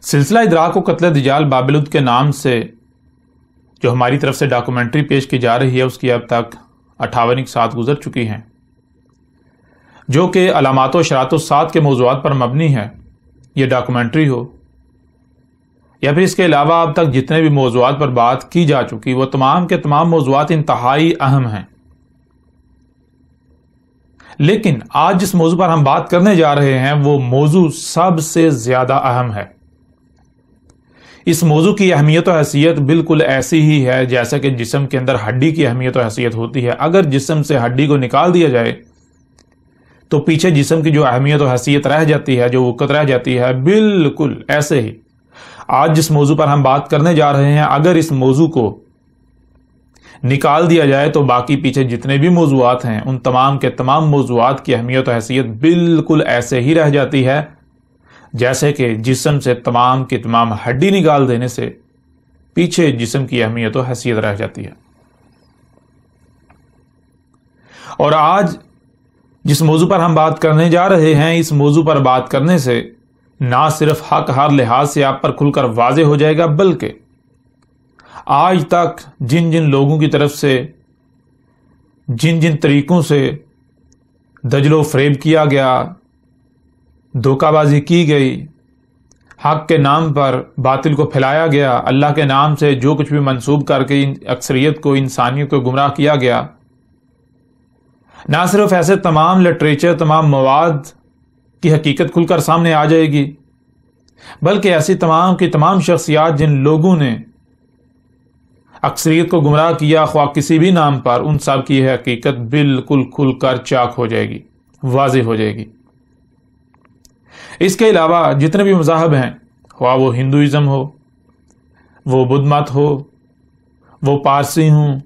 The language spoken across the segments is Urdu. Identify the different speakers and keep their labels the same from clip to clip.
Speaker 1: سلسلہ ادراک و قتل دجال بابلود کے نام سے جو ہماری طرف سے ڈاکومنٹری پیش کی جا رہی ہے اس کی اب تک 58 ساعت گزر چکی ہیں، جو کہ علامات و اشراط الساعت کے موضوعات پر مبنی ہے۔ یہ ڈاکومنٹری ہو یا پھر اس کے علاوہ اب تک جتنے بھی موضوعات پر بات کی جا چکی، وہ تمام کے تمام موضوعات انتہائی اہم ہیں، لیکن آج جس موضوع پر ہم بات کرنے جا رہے ہیں وہ موضوع سب سے زیادہ اہم ہے۔ اس موضوع کی اہمیت و حیثیت بالکل ایسی ہی ہے جیسا کہ جسم کے اندر ہڈی کی اہمیت و حیثیت ہوتی ہے۔ اگر جسم سے ہڈی کو نکال دیا جائے تو پیچھے جسم کی جو اہمیت و حیثیت رہ جاتی ہے، جو وقت رہ جاتی ہے، بالکل ایسے ہی آج جس موضوع پر ہم بات کرنے جا رہے ہیں، اگر اس موضوع کو نکال دیا جائے تو باقی پیچھے جتنے بھی موضوعات ہیں ان تمام کے تمام موضوعات کی اہمیت و حیثیت بالکل ایسے ہی رہ جاتی ہے جیسے کہ جسم سے تمام کی تمام ہڈی نکال دینے سے پیچھے جسم کی اہمیت و حیثیت رہ جاتی ہے۔ اور آج جس موضوع پر ہم بات کرنے جا رہے ہیں، اس موضوع پر بات کرنے سے نہ صرف حق ہر لحاظ سے آپ پر کھل کر واضح ہو جائے گا، بلکہ آج تک جن جن لوگوں کی طرف سے جن جن طریقوں سے دجل و فریب کیا گیا، دھوکہ بازی کی گئی، حق کے نام پر باطل کو پھیلایا گیا، اللہ کے نام سے جو کچھ بھی منسوب کر کے اکثریت کو، انسانیت کو گمراہ کیا گیا، نہ صرف ایسے تمام لٹریچر، تمام مواد کی حقیقت کھل کر سامنے آ جائے گی، بلکہ ایسی تمام کی تمام شخصیات جن لوگوں نے اکثریت کو گمراہ کیا خواہ کسی بھی نام پر، ان سب کی حقیقت بالکل کھل کر چاک ہو جائے گی، واضح ہو جائے گی۔ اس کے علاوہ جتنے بھی مذاہب ہیں، خواہ وہ ہندوازم ہو، وہ بدھ مت ہو، وہ پارسی ہوں،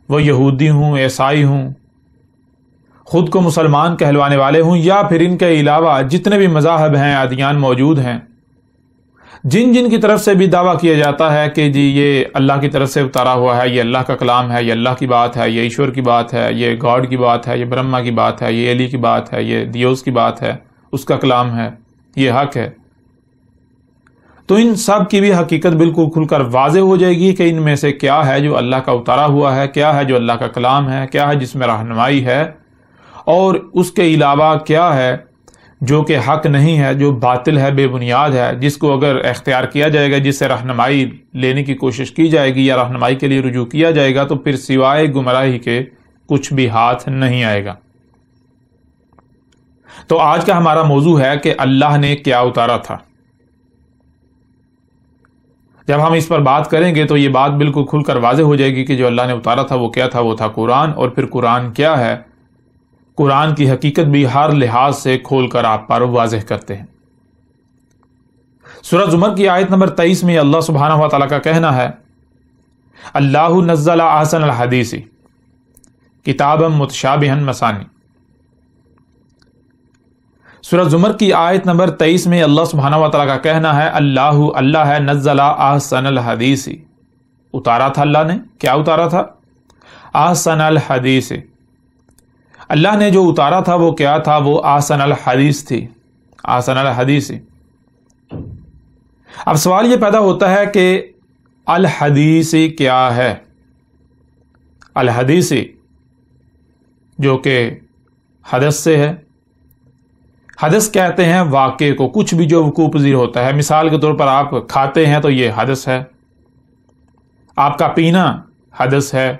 Speaker 1: وہ یہودی ہوں، عیسائی ہوں، خود کو مسلمان کہلوانے والے ہوں، یا پھر ان کے علاوہ جتنے بھی مذاہب ہیں، ادیان موجود ہیں، جن جن کی طرف سے بھی دعویٰ کیا جاتا ہے کہ جی یہ اللہ کی طرف سے اتارا ہوا ہے، یہ اللہ کا کلام ہے، یہ اللہ کی بات ہے، یہ ایشور کی بات ہے، یہ گاڈ کی بات ہے، یہ برہما کی بات ہے، یہ علی کی بات ہے، یہ دیوس کی بات ہے، اس کا کلام ہے، یہ حق ہے، تو ان سب کی بھی حقیقت بالکل کھل کر واضح ہو جائے گی کہ ان میں سے کیا ہے جو اللہ کا اتارا ہوا ہے، کیا ہے جو اللہ کا کلام ہے، کیا ہے جس میں رہنمائی ہے، اور اس کے علاوہ کیا ہے جو کہ حق نہیں ہے، جو باطل ہے، بے بنیاد ہے، جس کو اگر اختیار کیا جائے گا، جس سے رہنمائی لینے کی کوشش کی جائے گی یا رہنمائی کے لیے رجوع کیا جائے گا، تو پھر سوائے گمراہی کے کچھ بھی ہاتھ نہیں آئے گا۔ تو آج کا ہمارا موضوع ہے کہ اللہ نے کیا اتارا تھا۔ جب ہم اس پر بات کریں گے تو یہ بات بالکل کھل کر واضح ہو جائے گی کہ جو اللہ نے اتارا تھا وہ کیا تھا، وہ تھا قرآن، اور پھر قرآن کیا ہے، قرآن کی حقیقت بھی ہر لحاظ سے کھول کر آپ پر واضح کرتے ہیں۔ سورہ زمر کی آیت نمبر 23 میں اللہ سبحانہ و تعالیٰ کا کہنا ہے، اللہ نزل احسن الحدیث کتابا متشابہا مثانی۔ سورہ زمر کی آیت نمبر 23 میں اللہ سبحانہ و تعالیٰ کا کہنا ہے، اللہ ہے نزل احسن الحدیث، اتارا تھا اللہ نے، کیا اتارا تھا؟ احسن الحدیث، اللہ نے جو اتارا تھا وہ کیا تھا؟ وہ احسن الحدیث تھی، احسن الحدیث۔ اب سوال یہ پیدا ہوتا ہے کہ الحدیث کیا ہے؟ الحدیث جو کہ حدث سے ہے، حدث کہتے ہیں واقعے کو، کچھ بھی جو وقوع پذیر ہوتا ہے۔ مثال کے طور پر آپ کھاتے ہیں تو یہ حدث ہے، آپ کا پینا حدث ہے،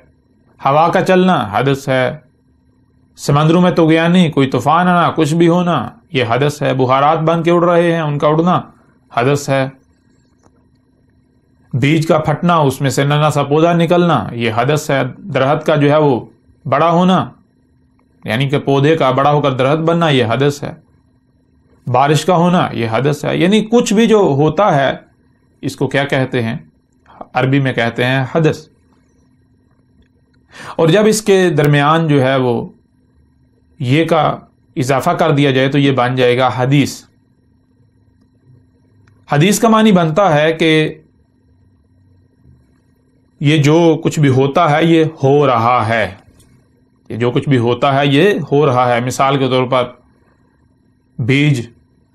Speaker 1: ہوا کا چلنا حدث ہے، سمندروں میں طغیانی، کوئی طوفان آنا، کچھ بھی ہونا، یہ حدث ہے، بخارات بن کے اڑ رہے ہیں، ان کا اڑنا حدث ہے، بیج کا پھٹنا، اس میں سے ننا سا پودا نکلنا، یہ حدث ہے، درخت کا جو ہے وہ بڑا ہونا، یعنی کہ پودے کا بڑا ہو کر درخت بننا، یہ حدث ہے، بارش کا ہونا، یہ حدث ہے۔ یعنی کچھ بھی جو ہوتا ہے اس کو کیا کہتے ہیں؟ عربی میں کہتے ہیں حدث۔ اور جب اس کے درمیان جو ہے وہ یہ کا اضافہ کر دیا جائے تو یہ بن جائے گا حدیث۔ حدیث کا معنی بنتا ہے کہ یہ جو کچھ بھی ہوتا ہے یہ ہو رہا ہے، یہ جو کچھ بھی ہوتا ہے یہ ہو رہا ہے۔ مثال کے طور پر بیج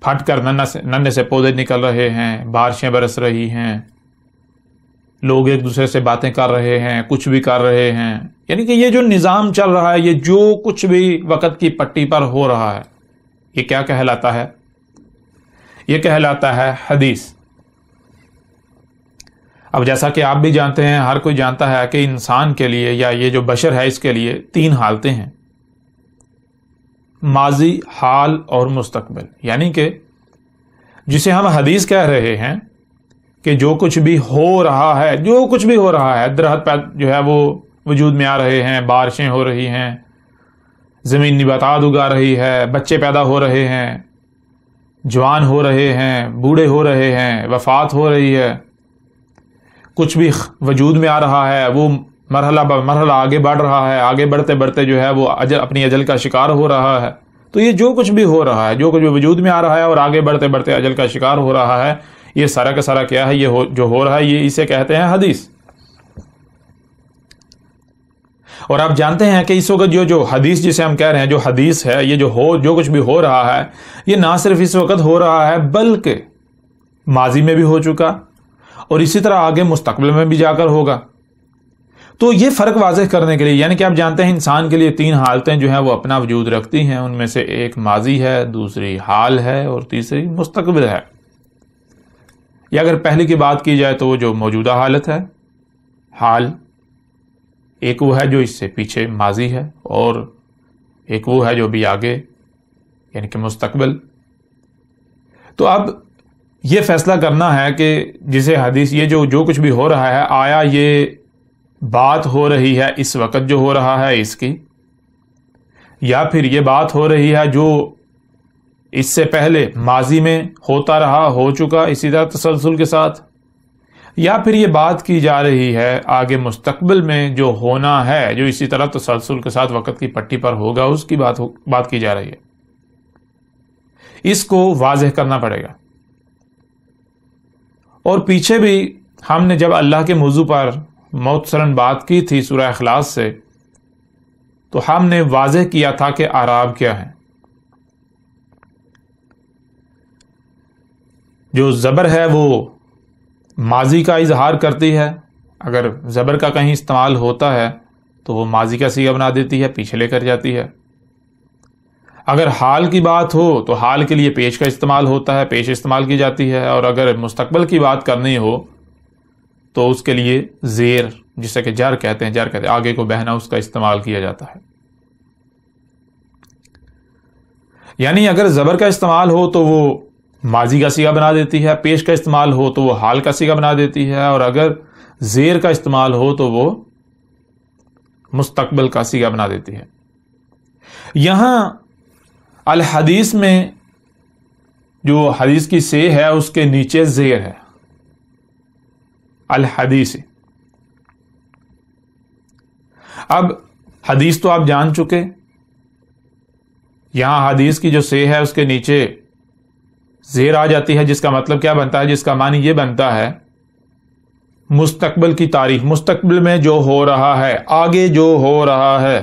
Speaker 1: پھٹ کر ننھے سے پودے نکل رہے ہیں، بارشیں برس رہی ہیں، لوگ ایک دوسرے سے باتیں کر رہے ہیں، کچھ بھی کر رہے ہیں، یعنی کہ یہ جو نظام چل رہا ہے، یہ جو کچھ بھی وقت کی پٹی پر ہو رہا ہے، یہ کیا کہلاتا ہے؟ یہ کہلاتا ہے حدیث۔ اب جیسا کہ آپ بھی جانتے ہیں، ہر کوئی جانتا ہے کہ انسان کے لیے یا یہ جو بشر ہے اس کے لیے 3 حالتیں ہیں، ماضی، حال اور مستقبل، یعنی کہ جسے ہم حدیث کہہ رہے ہیں کہ جو کچھ بھی ہو رہا ہے، جو کچھ بھی ہو رہا ہے، درخت جو ہے وہ وجود میں آ رہے ہیں، بارشیں ہو رہی ہیں، زمین نباتات اگا رہی ہے، بچے پیدا ہو رہے ہیں، جوان ہو رہے ہیں، بوڑھے ہو رہے ہیں، وفات ہو رہی ہے، کچھ بھی وجود میں آ رہا ہے، وہ مرحلہ مرحلہ آگے بڑھ رہا ہے، آگے بڑھتے بڑھتے جو ہے وہ اپنی اجل کا شکار ہو رہا ہے۔ تو یہ جو کچھ بھی ہو رہا ہے، جو کچھ بھی وجود میں آ رہا ہے اور آگے بڑھتے بڑھتے اجل کا شکار ہو رہا ہے، یہ سارا کا سارا کیا ہے؟ یہ جو ہو رہا ہے، یہ اسے کہتے ہیں حدیث۔ اور آپ جانتے ہیں کہ اس وقت جو حدیث جسے ہم کہہ رہے ہیں، جو حدیث ہے، یہ جو کچھ بھی ہو رہا ہے، یہ نہ صرف اس وقت ہو رہا ہے بلکہ ماضی میں بھی ہو چکا اور اسی طرح آگے مستقبل میں بھی جا کر ہوگا۔ تو یہ فرق واضح کرنے کے لیے، یعنی کہ آپ جانتے ہیں انسان کے لیے 3 حالتیں جو ہیں وہ اپنا وجود رکھتی ہیں، ان میں سے ایک ماضی ہے، دوسری حال ہے اور تیسری مستقبل ہے۔ یا اگر پہلی کی بات کی جائے تو وہ جو موجودہ حالت ہے، حال، ایک وہ ہے جو اس سے پیچھے ماضی ہے، اور ایک وہ ہے جو بھی آگے، یعنی کہ مستقبل۔ تو اب یہ فیصلہ کرنا ہے کہ جسے حدیث، یہ جو کچھ بھی ہو رہا ہے، آیا یہ بات ہو رہی ہے اس وقت جو ہو رہا ہے اس کی، یا پھر یہ بات ہو رہی ہے جو اس سے پہلے ماضی میں ہوتا رہا، ہو چکا اسی طرح تسلسل کے ساتھ، یا پھر یہ بات کی جا رہی ہے آگے مستقبل میں جو ہونا ہے، جو اسی طرح تسلسل کے ساتھ وقت کی پٹی پر ہوگا، اس کی بات کی جا رہی ہے۔ اس کو واضح کرنا پڑے گا۔ اور پیچھے بھی ہم نے جب اللہ کے موضوع پر مختصراً بات کی تھی سورہ اخلاص سے، تو ہم نے واضح کیا تھا کہ اعراب کیا ہے۔ جو زبر ہے وہ ماضی کا اظہار کرتی ہے، اگر زبر کا کہیں استعمال ہوتا ہے تو وہ ماضی کا صیغہ بنا دیتی ہے، پیچھے لے کر جاتی ہے۔ اگر حال کی بات ہو تو حال کے لیے پیش کا استعمال ہوتا ہے، پیش استعمال کی جاتی ہے، اور اگر مستقبل کی بات کرنی ہو تو اس کے لیے زیر، جسے کہ جر کہتے ہیں، آگے کو بہنا، اس کا استعمال کیا جاتا ہے۔ یعنی اگر زبر کا استعمال ہو تو وہ ماضی کا صیغہ بنا دیتی ہے، پیش کا استعمال ہو تو وہ حال کا صیغہ بنا دیتی ہے، اور اگر زیر کا استعمال ہو تو وہ مستقبل کا صیغہ بنا دیتی ہے۔ یہاں الحدیث میں جو حدیث کی سے ہے اس کے نیچے زیر ہے، الحدیث۔ اب حدیث تو آپ جان چکے، یہاں حدیث کی جو سے ہے اس کے نیچے زیر آ جاتی ہے، جس کا مطلب کیا بنتا ہے؟ جس کا معنی یہ بنتا ہے مستقبل کی تاریخ، مستقبل میں جو ہو رہا ہے، آگے جو ہو رہا ہے۔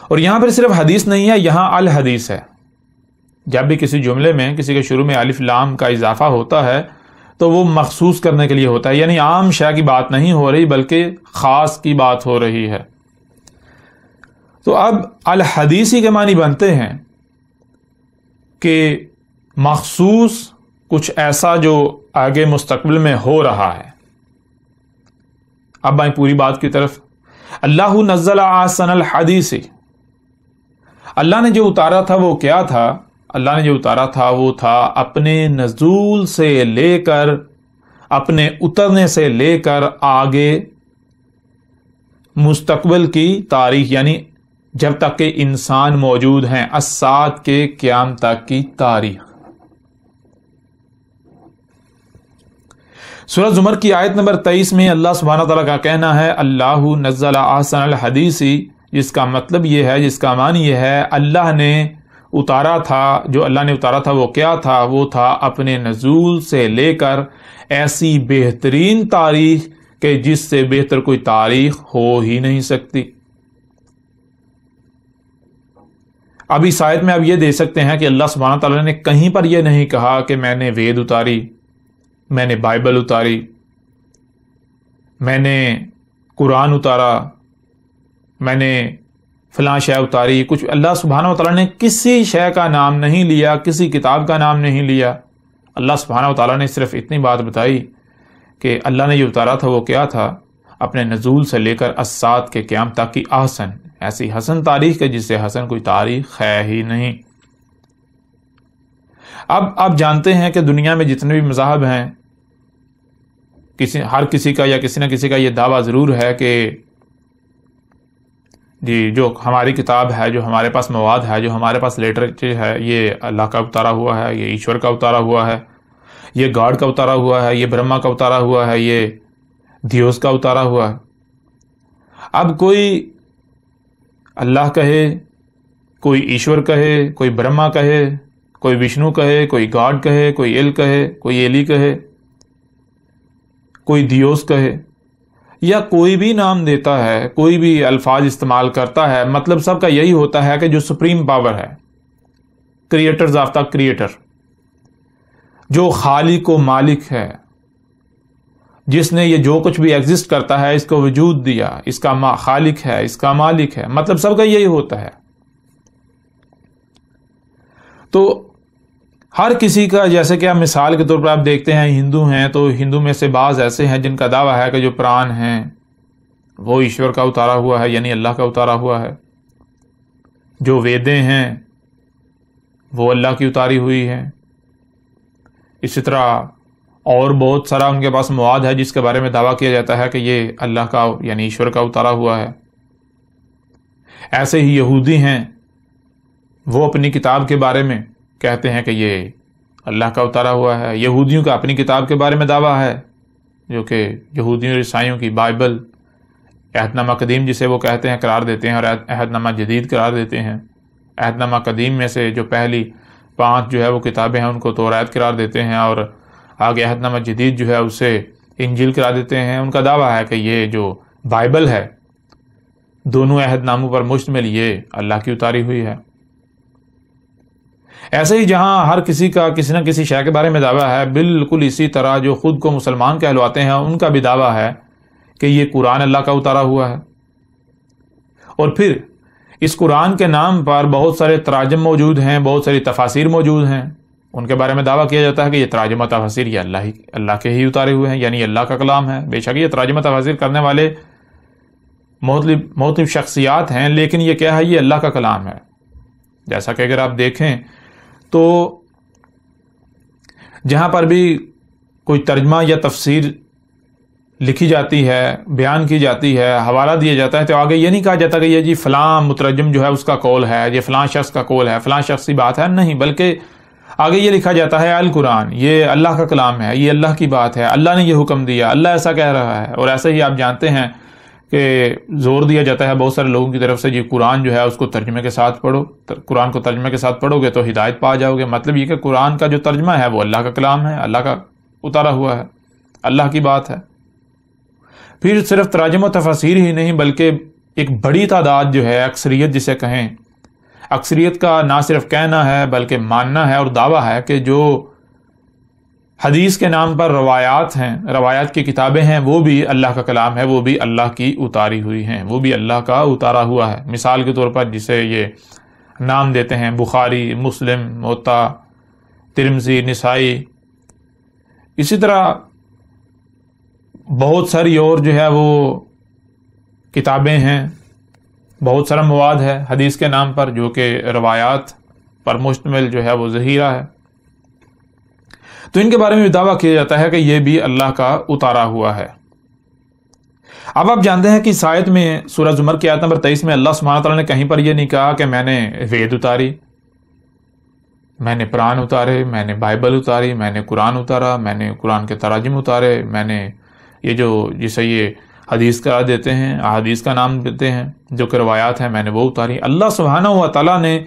Speaker 1: اور یہاں پر صرف حدیث نہیں ہے، یہاں الحدیث ہے۔ جب بھی کسی جملے میں کسی کے شروع میں الف لام کا اضافہ ہوتا ہے تو وہ مخصوص کرنے کے لیے ہوتا ہے، یعنی عام شے کی بات نہیں ہو رہی بلکہ خاص کی بات ہو رہی ہے۔ تو اب الحدیثی کے معنی بنتے ہیں کہ مخصوص کچھ ایسا جو آگے مستقبل میں ہو رہا ہے۔ اب آئیں پوری بات کی طرف۔ اللہ نزل احسن الحدیث، اللہ نے جو اتارا تھا وہ کیا تھا؟ اللہ نے جو اتارا تھا وہ تھا اپنے نزول سے لے کر، اپنے اترنے سے لے کر آگے مستقبل کی تاریخ، یعنی جب تک کہ انسان موجود ہیں، الساعۃ کے قیام تک کی تاریخ۔ سورہ زمر کی آیت نمبر 23 میں اللہ سبحانہ تعالیٰ کا کہنا ہے اللہ نزل احسن الحدیث، جس کا مطلب یہ ہے، جس کا معنی یہ ہے اللہ نے اتارا تھا، جو اللہ نے اتارا تھا وہ کیا تھا؟ وہ تھا اپنے نزول سے لے کر ایسی بہترین تاریخ کہ جس سے بہتر کوئی تاریخ ہو ہی نہیں سکتی۔ اب اس آیت میں آپ یہ دیکھ سکتے ہیں کہ اللہ سبحانہ تعالیٰ نے کہیں پر یہ نہیں کہا کہ میں نے وید اتاری، میں نے بائبل اتاری، میں نے قرآن اتارا، میں نے فلاں شے اتاری. کچھ اللہ سبحانہ تعالیٰ نے کسی شے کا نام نہیں لیا، کسی کتاب کا نام نہیں لیا. اللہ سبحانہ تعالیٰ نے صرف اتنی بات بتائی کہ اللہ نے جو اتارا تھا وہ کیا تھا، اپنے نزول سے لے کر الساعۃ کے قیام تک کی احسن، ایسی حسن تاریخ ہے جس سے حسن کوئی تاریخ ہے ہی نہیں. اب آپ جانتے ہیں کہ دنیا میں جتنے بھی مذاہب ہیں، ہر کسی کا یا کسی نہ کسی کا یہ دعویٰ ضرور ہے کہ جی جو ہماری کتاب ہے، جو ہمارے پاس مواد ہے، جو ہمارے پاس لٹریچر ہے، یہ اللہ کا اتارا ہوا ہے، یہ ایشور کا اتارا ہوا ہے، یہ گاڈ کا اتارا ہوا ہے، یہ برہما کا اتارا ہوا ہے، یہ دیوس کا اتارا ہوا ہے. اب کوئی اللہ کہے، کوئی ایشور کہے، کوئی برہما کہے، کوئی وشنو کہے، کوئی گاڈ کہے، کوئی ایل کہے، کوئی ایلی کہے، کوئی دیوس کہے، یا کوئی بھی نام دیتا ہے، کوئی بھی الفاظ استعمال کرتا ہے، مطلب سب کا یہی ہوتا ہے کہ جو سپریم پاور ہے، کریٹرز آف دا کریٹر، جو خالق و مالک ہے، جس نے یہ جو کچھ بھی ایگزسٹ کرتا ہے اس کو وجود دیا، اس کا خالق ہے، اس کا مالک ہے، مطلب سب کا یہی ہوتا ہے. تو ہر کسی کا، جیسے کہ آپ مثال کے طور پر آپ دیکھتے ہیں ہندو ہیں، تو ہندو میں سے بعض ایسے ہیں جن کا دعویٰ ہے کہ جو پران ہیں وہ ایشور کا اتارا ہوا ہے، یعنی اللہ کا اتارا ہوا ہے. جو ویدیں ہیں وہ اللہ کی اتاری ہوئی ہیں. اسی طرح اور بہت سارا ان کے پاس مواد ہے جس کے بارے میں دعویٰ کیا جاتا ہے کہ یہ اللہ کا یعنی ایشور کا اتارا ہوا ہے. ایسے ہی یہودی ہیں، وہ اپنی کتاب کے بارے میں کہتے ہیں کہ یہ اللہ کا اتارا ہوا ہے. یہودیوں کا اپنی کتاب کے بارے میں دعویٰ ہے جو کہ یہودیوں اور عیسائیوں کی بائبل، عہد نامہ قدیم جسے وہ کہتے ہیں، قرار دیتے ہیں، اور عہد نامہ جدید قرار دیتے ہیں. عہد نامہ قدیم میں سے جو پہلی 5 جو ہے وہ کتابیں ہیں ان کو توراۃ قرار دیتے ہیں، اور آگے عہد نامہ جدید جو ہے اسے انجیل قرار دیتے ہیں. ان کا دعویٰ ہے کہ یہ جو بائبل ہے دونوں عہد ناموں پر مشتمل، یہ اللہ کی اتاری ہوئی ہے. ایسے ہی جہاں ہر کسی کا کسی نہ کسی شے کے بارے میں دعویٰ ہے، بالکل اسی طرح جو خود کو مسلمان کہلواتے ہیں ان کا بھی دعویٰ ہے کہ یہ قرآن اللہ کا اتارا ہوا ہے. اور پھر اس قرآن کے نام پر بہت سارے تراجم موجود ہیں، بہت ساری تفاسیر موجود ہیں. ان کے بارے میں دعویٰ کیا جاتا ہے کہ یہ تراجم و تفاسیر یہ اللہ کے ہی اتارے ہوئے ہیں، یعنی اللہ کا کلام ہے. بے شک یہ تراجم و تفاسیر کرنے والے مختلف شخصیات ہیں، لیکن یہ کیا ہے، یہ اللہ کا کلام ہے. جیسا کہ اگر آپ دیکھیں تو جہاں پر بھی کوئی ترجمہ یا تفسیر لکھی جاتی ہے، بیان کی جاتی ہے، حوالہ دیا جاتا ہے، تو آگے یہ نہیں کہا جاتا کہ یہ جی فلاں مترجم جو ہے اس کا قول ہے، یہ فلاں شخص کا قول ہے، فلاں شخص کی بات ہے، نہیں، بلکہ آگے یہ لکھا جاتا ہے القرآن یہ اللہ کا کلام ہے، یہ اللہ کی بات ہے، اللہ نے یہ حکم دیا، اللہ ایسا کہہ رہا ہے. اور ایسے ہی آپ جانتے ہیں کہ زور دیا جاتا ہے بہت سارے لوگوں کی طرف سے جی قرآن جو ہے اس کو ترجمے کے ساتھ پڑھو، قرآن کو ترجمے کے ساتھ پڑھو گے تو ہدایت پا جاؤ گے. مطلب یہ کہ قرآن کا جو ترجمہ ہے وہ اللہ کا کلام ہے، اللہ کا اتارا ہوا ہے، اللہ کی بات ہے. پھر صرف تراجم و تفاسیر ہی نہیں بلکہ ایک بڑی تعداد جو ہے، اکثریت جسے کہیں، اکثریت کا نہ صرف کہنا ہے بلکہ ماننا ہے اور دعویٰ ہے کہ جو حدیث کے نام پر روایات ہیں، روایات کی کتابیں ہیں، وہ بھی اللہ کا کلام ہے، وہ بھی اللہ کی اتاری ہوئی ہیں، وہ بھی اللہ کا اتارا ہوا ہے. مثال کے طور پر جسے یہ نام دیتے ہیں بخاری، مسلم، موطا، ترمذی، نسائی، اسی طرح بہت ساری اور جو ہے وہ کتابیں ہیں، بہت سارا مواد ہے حدیث کے نام پر جو کہ روایات پر مشتمل جو ہے وہ ذخیرہ ہے. تو ان کے بارے میں بھی دعویٰ کیا جاتا ہے کہ یہ بھی اللہ کا اتارا ہوا ہے. اب آپ جانتے ہیں کہ اس آیت میں سورہ زمر کی آیت نمبر 23 میں اللہ سبحانہ تعالیٰ نے کہیں پر یہ نہیں کہا کہ میں نے وید اتاری، میں نے قرآن اتارے، میں نے بائبل اتاری، میں نے قرآن اتارا، میں نے قرآن کے تراجم اتارے، میں نے یہ جو جسے یہ حدیث قرار دیتے ہیں، احادیث کا نام دیتے ہیں، جو کہ روایات ہیں، میں نے وہ اتاری. اللہ سبحانہ و تعالیٰ نے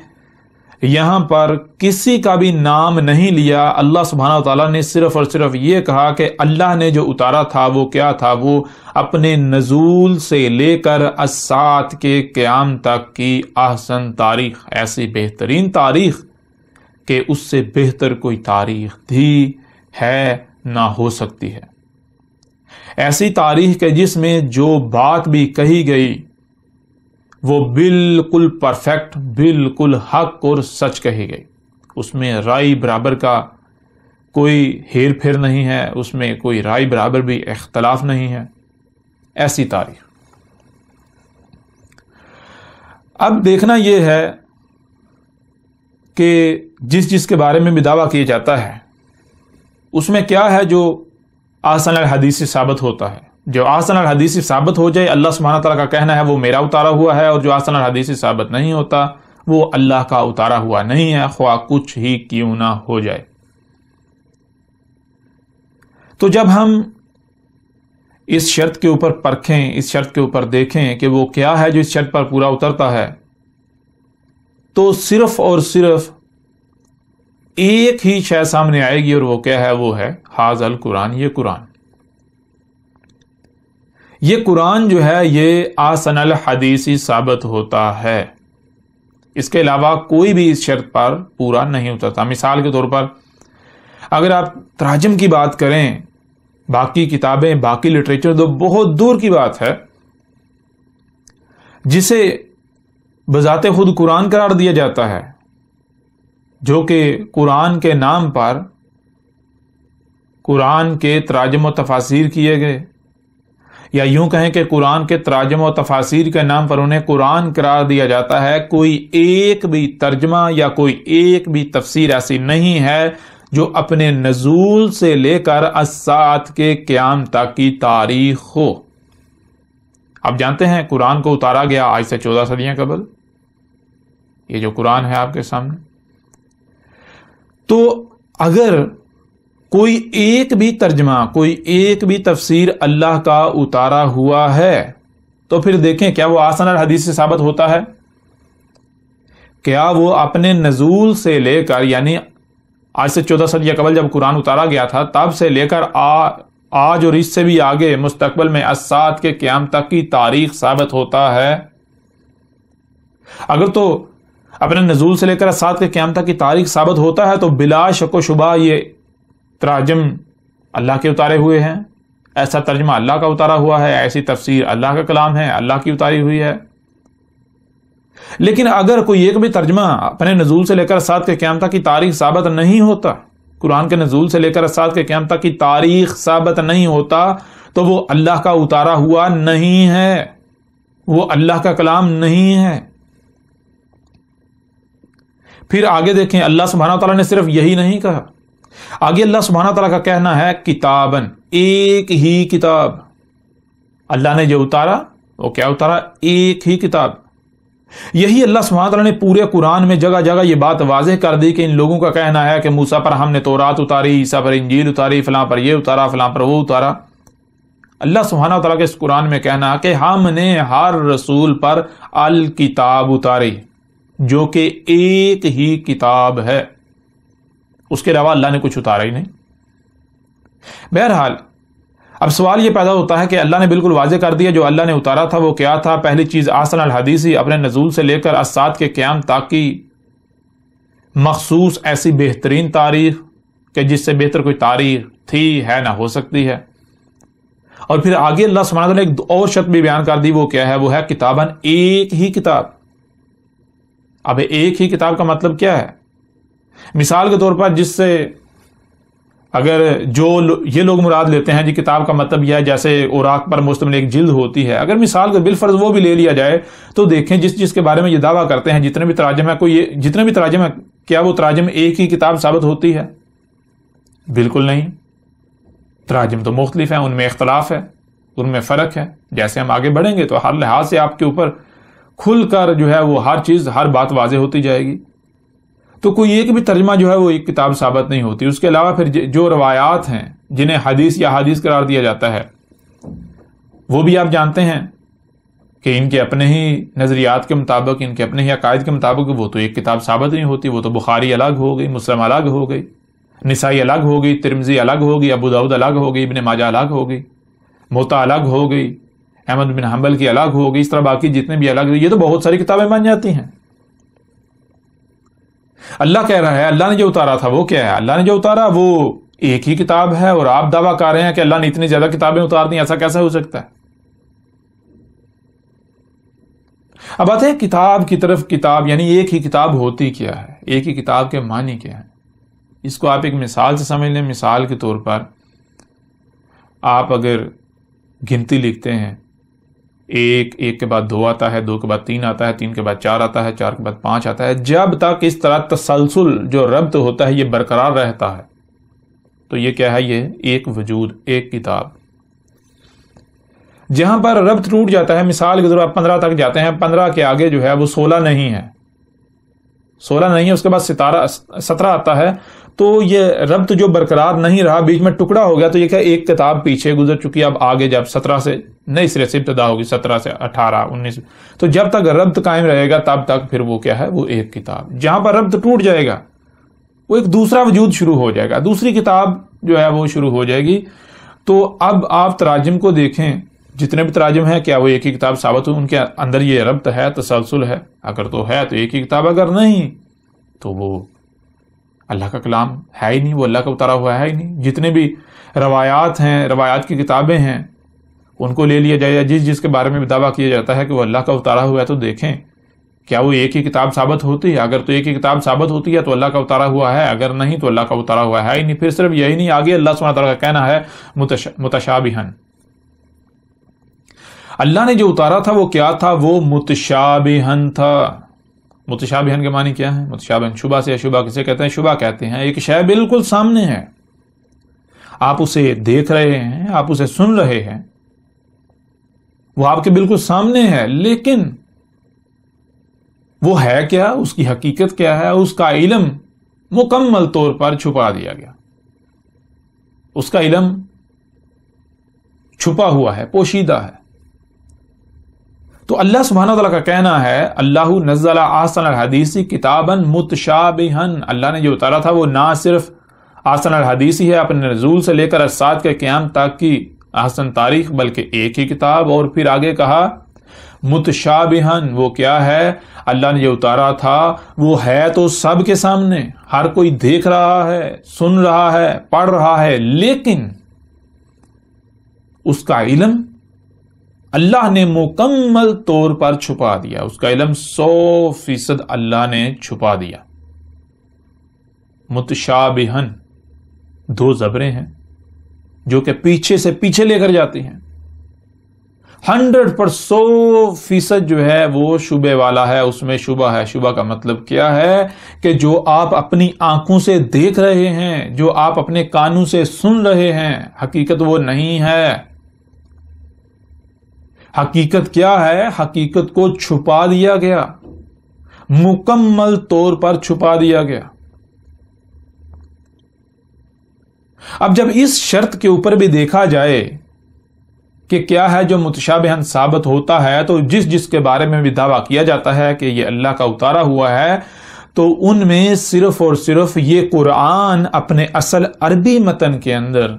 Speaker 1: یہاں پر کسی کا بھی نام نہیں لیا. اللہ سبحانہ و تعالیٰ نے صرف اور صرف یہ کہا کہ اللہ نے جو اتارا تھا وہ کیا تھا؟ وہ اپنے نزول سے لے کر الساعۃ کے قیام تک کی احسن تاریخ، ایسی بہترین تاریخ کہ اس سے بہتر کوئی تاریخ بھی ہے نہ ہو سکتی ہے. ایسی تاریخ کہ جس میں جو بات بھی کہی گئی وہ بالکل پرفیکٹ، بالکل حق اور سچ کہی گئی. اس میں رائے برابر کا کوئی ہیر پھیر نہیں ہے، اس میں کوئی رائے برابر بھی اختلاف نہیں ہے. ایسی تاریخ. اب دیکھنا یہ ہے کہ جس کے بارے میں بھی دعویٰ کیا جاتا ہے اس میں کیا ہے جو احسن الحدیث ثابت ہوتا ہے. جو احسن الحدیث ثابت ہو جائے، اللہ سبحانہ تعالیٰ کا کہنا ہے وہ میرا اتارا ہوا ہے، اور جو احسن الحدیث ثابت نہیں ہوتا وہ اللہ کا اتارا ہوا نہیں ہے، خواہ کچھ ہی کیوں نہ ہو جائے. تو جب ہم اس شرط کے اوپر پرکھیں، اس شرط کے اوپر دیکھیں کہ وہ کیا ہے جو اس شرط پر پورا اترتا ہے، تو صرف اور صرف ایک ہی شے سامنے آئے گی، اور وہ کیا ہے؟ وہ ہے ھذا القرآن. یہ قرآن، یہ قرآن جو ہے یہ احسن الحدیث ثابت ہوتا ہے. اس کے علاوہ کوئی بھی اس شرط پر پورا نہیں اترتا. مثال کے طور پر اگر آپ تراجم کی بات کریں، باقی کتابیں، باقی لٹریچر تو بہت دور کی بات ہے، جسے بذات خود قرآن قرار دیا جاتا ہے، جو کہ قرآن کے نام پر قرآن کے تراجم و تفاسیر کیے گئے، یا یوں کہیں کہ قرآن کے تراجم و تفاسیر کے نام پر انہیں قرآن قرار دیا جاتا ہے. کوئی ایک بھی ترجمہ یا کوئی ایک بھی تفسیر ایسی نہیں ہے جو اپنے نزول سے لے کر الساعۃ کے قیام تک کی تاریخ ہو. آپ جانتے ہیں قرآن کو اتارا گیا آج سے 14 صدیاں قبل. یہ جو قرآن ہے آپ کے سامنے، تو اگر کوئی ایک بھی ترجمہ، کوئی ایک بھی تفسیر اللہ کا اتارا ہوا ہے، تو پھر دیکھیں کیا وہ احسن الحدیث سے ثابت ہوتا ہے؟ کیا وہ اپنے نزول سے لے کر، یعنی آج سے 14 صدیاں قبل جب قرآن اتارا گیا تھا تب سے لے کر آج اور اس سے بھی آگے مستقبل میں الساعۃ کے قیام تک کی تاریخ ثابت ہوتا ہے؟ اگر تو اپنے نزول سے لے کر الساعۃ کے قیام تک کی تاریخ ثابت ہوتا ہے تو بلا شک و شبہ یہ تراجم اللہ کے اتارے ہوئے ہیں، ایسا ترجمہ اللہ کا اتارا ہوا ہے، ایسی تفسیر اللہ کا کلام ہے، اللہ کی اتاری ہوئی ہے. لیکن اگر کوئی ایک بھی ترجمہ اپنے نزول سے لے کر الساعۃ کے قیام تک کی تاریخ ثابت نہیں ہوتا، قرآن کے نزول سے لے کر الساعۃ کے قیام تک کی تاریخ ثابت نہیں ہوتا، تو وہ اللہ کا اتارا ہوا نہیں ہے، وہ اللہ کا کلام نہیں ہے. پھر آگے دیکھیں، اللہ سبحانہ تعالیٰ نے صرف یہی نہیں کہا، آگے اللہ سبحانہ تعالیٰ کا کہنا ہے کتابن، ایک ہی کتاب. اللہ نے جو اتارا وہ کیا اتارا؟ ایک ہی کتاب. یہی اللہ سبحانہ تعالیٰ نے پورے قرآن میں جگہ جگہ یہ بات واضح کر دی کہ ان لوگوں کا کہنا ہے کہ موسیٰ پر ہم نے تورات اتاری، عیسیٰ پر انجیل اتاری، فلاں پر یہ اتارا، فلاں پر وہ اتارا. اللہ سبحانہ تعالیٰ کے اس قرآن میں کہنا کہ ہم نے ہر رسول پر الکتاب اتاری، جو کہ ایک ہی کتاب ہے، اس کے علاوہ اللہ نے کچھ اتارا ہی نہیں. بہرحال اب سوال یہ پیدا ہوتا ہے کہ اللہ نے بالکل واضح کر دیا جو اللہ نے اتارا تھا وہ کیا تھا. پہلی چیز احسن الحدیث، اپنے نزول سے لے کر الساعۃ کے قیام تک کی مخصوص ایسی بہترین تاریخ کہ جس سے بہتر کوئی تاریخ تھی، ہے، نہ ہو سکتی ہے. اور پھر آگے اللہ سبحانہ وتعالی نے ایک اور شرط بھی بیان کر دی، وہ کیا ہے؟ وہ ہے کتاباً، ایک ہی کتاب. اب ایک ہی کتاب کا مطلب کیا ہے؟ مثال کے طور پر جس سے اگر جو یہ لوگ مراد لیتے ہیں جی کتاب کا مطلب یہ ہے جیسے اوراق پر مشتمل ایک جلد ہوتی ہے، اگر مثال کے بالفرض وہ بھی لے لیا جائے تو دیکھیں جس کے بارے میں یہ دعویٰ کرتے ہیں جتنے بھی تراجم ہے، جتنے بھی تراجم ہے، کیا وہ تراجم ایک ہی کتاب ثابت ہوتی ہے؟ بالکل نہیں. تراجم تو مختلف ہیں، ان میں اختلاف ہے، ان میں فرق ہے. جیسے ہم آگے بڑھیں گے تو ہر لحاظ سے آپ کے اوپر کھل کر جو ہے وہ ہر چیز، ہر بات واضح ہوتی جائے گی. تو کوئی ایک بھی ترجمہ جو ہے وہ ایک کتاب ثابت نہیں ہوتی. اس کے علاوہ پھر جو روایات ہیں جنہیں حدیث یا حدیث قرار دیا جاتا ہے وہ بھی آپ جانتے ہیں کہ ان کے اپنے ہی نظریات کے مطابق، ان کے اپنے ہی عقائد کے مطابق وہ تو ایک کتاب ثابت نہیں ہوتی، وہ تو بخاری الگ ہو گئی، مسلم الگ ہو گئی، نسائی الگ ہو گئی، ترمذی الگ ہو گئی، ابو داؤد الگ ہو گئی، ابن ماجہ الگ ہو گئی، موطا الگ ہو گئی، احمد بن حنبل کی الگ ہو گئی، اس طرح باقی جتنے بھی الگ، یہ تو بہت ساری کتابیں بن جاتی ہیں۔ اللہ کہہ رہا ہے اللہ نے جو اتارا تھا وہ کیا ہے؟ اللہ نے جو اتارا وہ ایک ہی کتاب ہے، اور آپ دعویٰ کر رہے ہیں کہ اللہ نے اتنی زیادہ کتابیں اتار دی، ایسا کیسا ہو سکتا ہے؟ اب آتے ہیں کتاب کی طرف۔ کتاب یعنی ایک ہی کتاب ہوتی کیا ہے؟ ایک ہی کتاب کے معنی کیا ہے؟ اس کو آپ ایک مثال سے سمجھ لیں۔ مثال کے طور پر آپ اگر گنتی لکھتے ہیں، ایک کے بعد 2 آتا ہے، 2 کے بعد 3 آتا ہے، 3 کے بعد 4 آتا ہے، 4 کے بعد 5 آتا ہے، جب تک اس طرح تسلسل جو ربط ہوتا ہے یہ برقرار رہتا ہے تو یہ کیا ہے؟ یہ ایک وجود، ایک کتاب۔ جہاں پر ربط ٹوٹ جاتا ہے، مثال کے طور پر 15 تک جاتے ہیں، 15 کے آگے جو ہے وہ 16 نہیں ہے، 16 نہیں ہے، اس کے بعد 17 آتا ہے، تو یہ ربط جو برقرار نہیں رہا، بیچ میں ٹکڑا ہو گیا، تو یہ کیا ایک کتاب پیچھے گزر چکی، اب آگے جب 17 سے نئے سرے سے ابتدا ہوگی، 17 سے 18 19، تو جب تک ربط قائم رہے گا تب تک پھر وہ کیا ہے؟ وہ ایک کتاب۔ جہاں پر ربط ٹوٹ جائے گا وہ ایک دوسرا وجود شروع ہو جائے گا، دوسری کتاب جو ہے وہ شروع ہو جائے گی۔ تو اب آپ تراجم کو دیکھیں، جتنے بھی تراجم ہیں کیا وہ ایک ہی کتاب ثابت ہو؟ ان کے اندر یہ ربط ہے، تسلسل ہے؟ اگر تو ہے تو ایک ہی کتاب، اگر نہیں تو وہ اللہ کا کلام ہے ہی نہیں، وہ اللہ کا اتارا ہوا ہے ہی نہیں۔ جتنے بھی روایات ہیں، روایات کی کتابیں ہیں، ان کو لے لیا جائے، جس کے بارے میں بھی دعویٰ کیا جاتا ہے کہ وہ اللہ کا اتارا ہوا ہے، تو دیکھیں کیا وہ ایک ہی کتاب ثابت ہوتی ہے؟ اگر تو ایک ہی کتاب ثابت ہوتی ہے تو اللہ کا اتارا ہوا ہے، اگر نہیں تو اللہ کا اتارا ہوا ہے ہی نہیں۔ پھر صرف یہی نہیں، آگے اللہ سبحانہ تعالیٰ کا کہنا ہے متشابہن، اللہ نے جو اتارا تھا وہ کیا تھا؟ وہ متشابہن تھا۔ متشابہن کے معنی کیا ہے؟ متشابہن شبہ سے، شبہ کسے کہتے ہیں؟ شبہ کہتے ہیں ایک شے بالکل سامنے ہے، آپ اسے دیکھ رہے ہیں، آپ اسے سن رہے ہیں، وہ آپ کے بالکل سامنے ہے، لیکن وہ ہے کیا؟ اس کی حقیقت کیا ہے؟ اس کا علم مکمل طور پر چھپا دیا گیا، اس کا علم چھپا ہوا ہے، پوشیدہ ہے۔ تو اللہ سبحانہ وتعالیٰ کا کہنا ہے اللہ نزل احسن الحدیث کتابا متشابہن، اللہ نے جو اتارا تھا وہ نہ صرف احسن الحدیث ہی ہے اپنے نزول سے لے کر ارسال کے قیام تک کی احسن تاریخ، بلکہ ایک ہی کتاب۔ اور پھر آگے کہا متشابہن، وہ کیا ہے؟ اللہ نے جو اتارا تھا وہ ہے تو سب کے سامنے، ہر کوئی دیکھ رہا ہے، سن رہا ہے، پڑھ رہا ہے، لیکن اس کا علم اللہ نے مکمل طور پر چھپا دیا، اس کا علم 100% اللہ نے چھپا دیا۔ متشابہن 2 زبریں ہیں جو کہ پیچھے سے پیچھے لے کر جاتی ہیں، 100% جو ہے وہ شبے والا ہے، اس میں شبہ ہے۔ شبہ کا مطلب کیا ہے؟ کہ جو آپ اپنی آنکھوں سے دیکھ رہے ہیں، جو آپ اپنے کانوں سے سن رہے ہیں، حقیقت وہ نہیں ہے۔ حقیقت کیا ہے؟ حقیقت کو چھپا دیا گیا، مکمل طور پر چھپا دیا گیا۔ اب جب اس شرط کے اوپر بھی دیکھا جائے کہ کیا ہے جو متشابہن ثابت ہوتا ہے، تو جس کے بارے میں بھی دعویٰ کیا جاتا ہے کہ یہ اللہ کا اتارا ہوا ہے، تو ان میں صرف اور صرف یہ قرآن اپنے اصل عربی متن کے اندر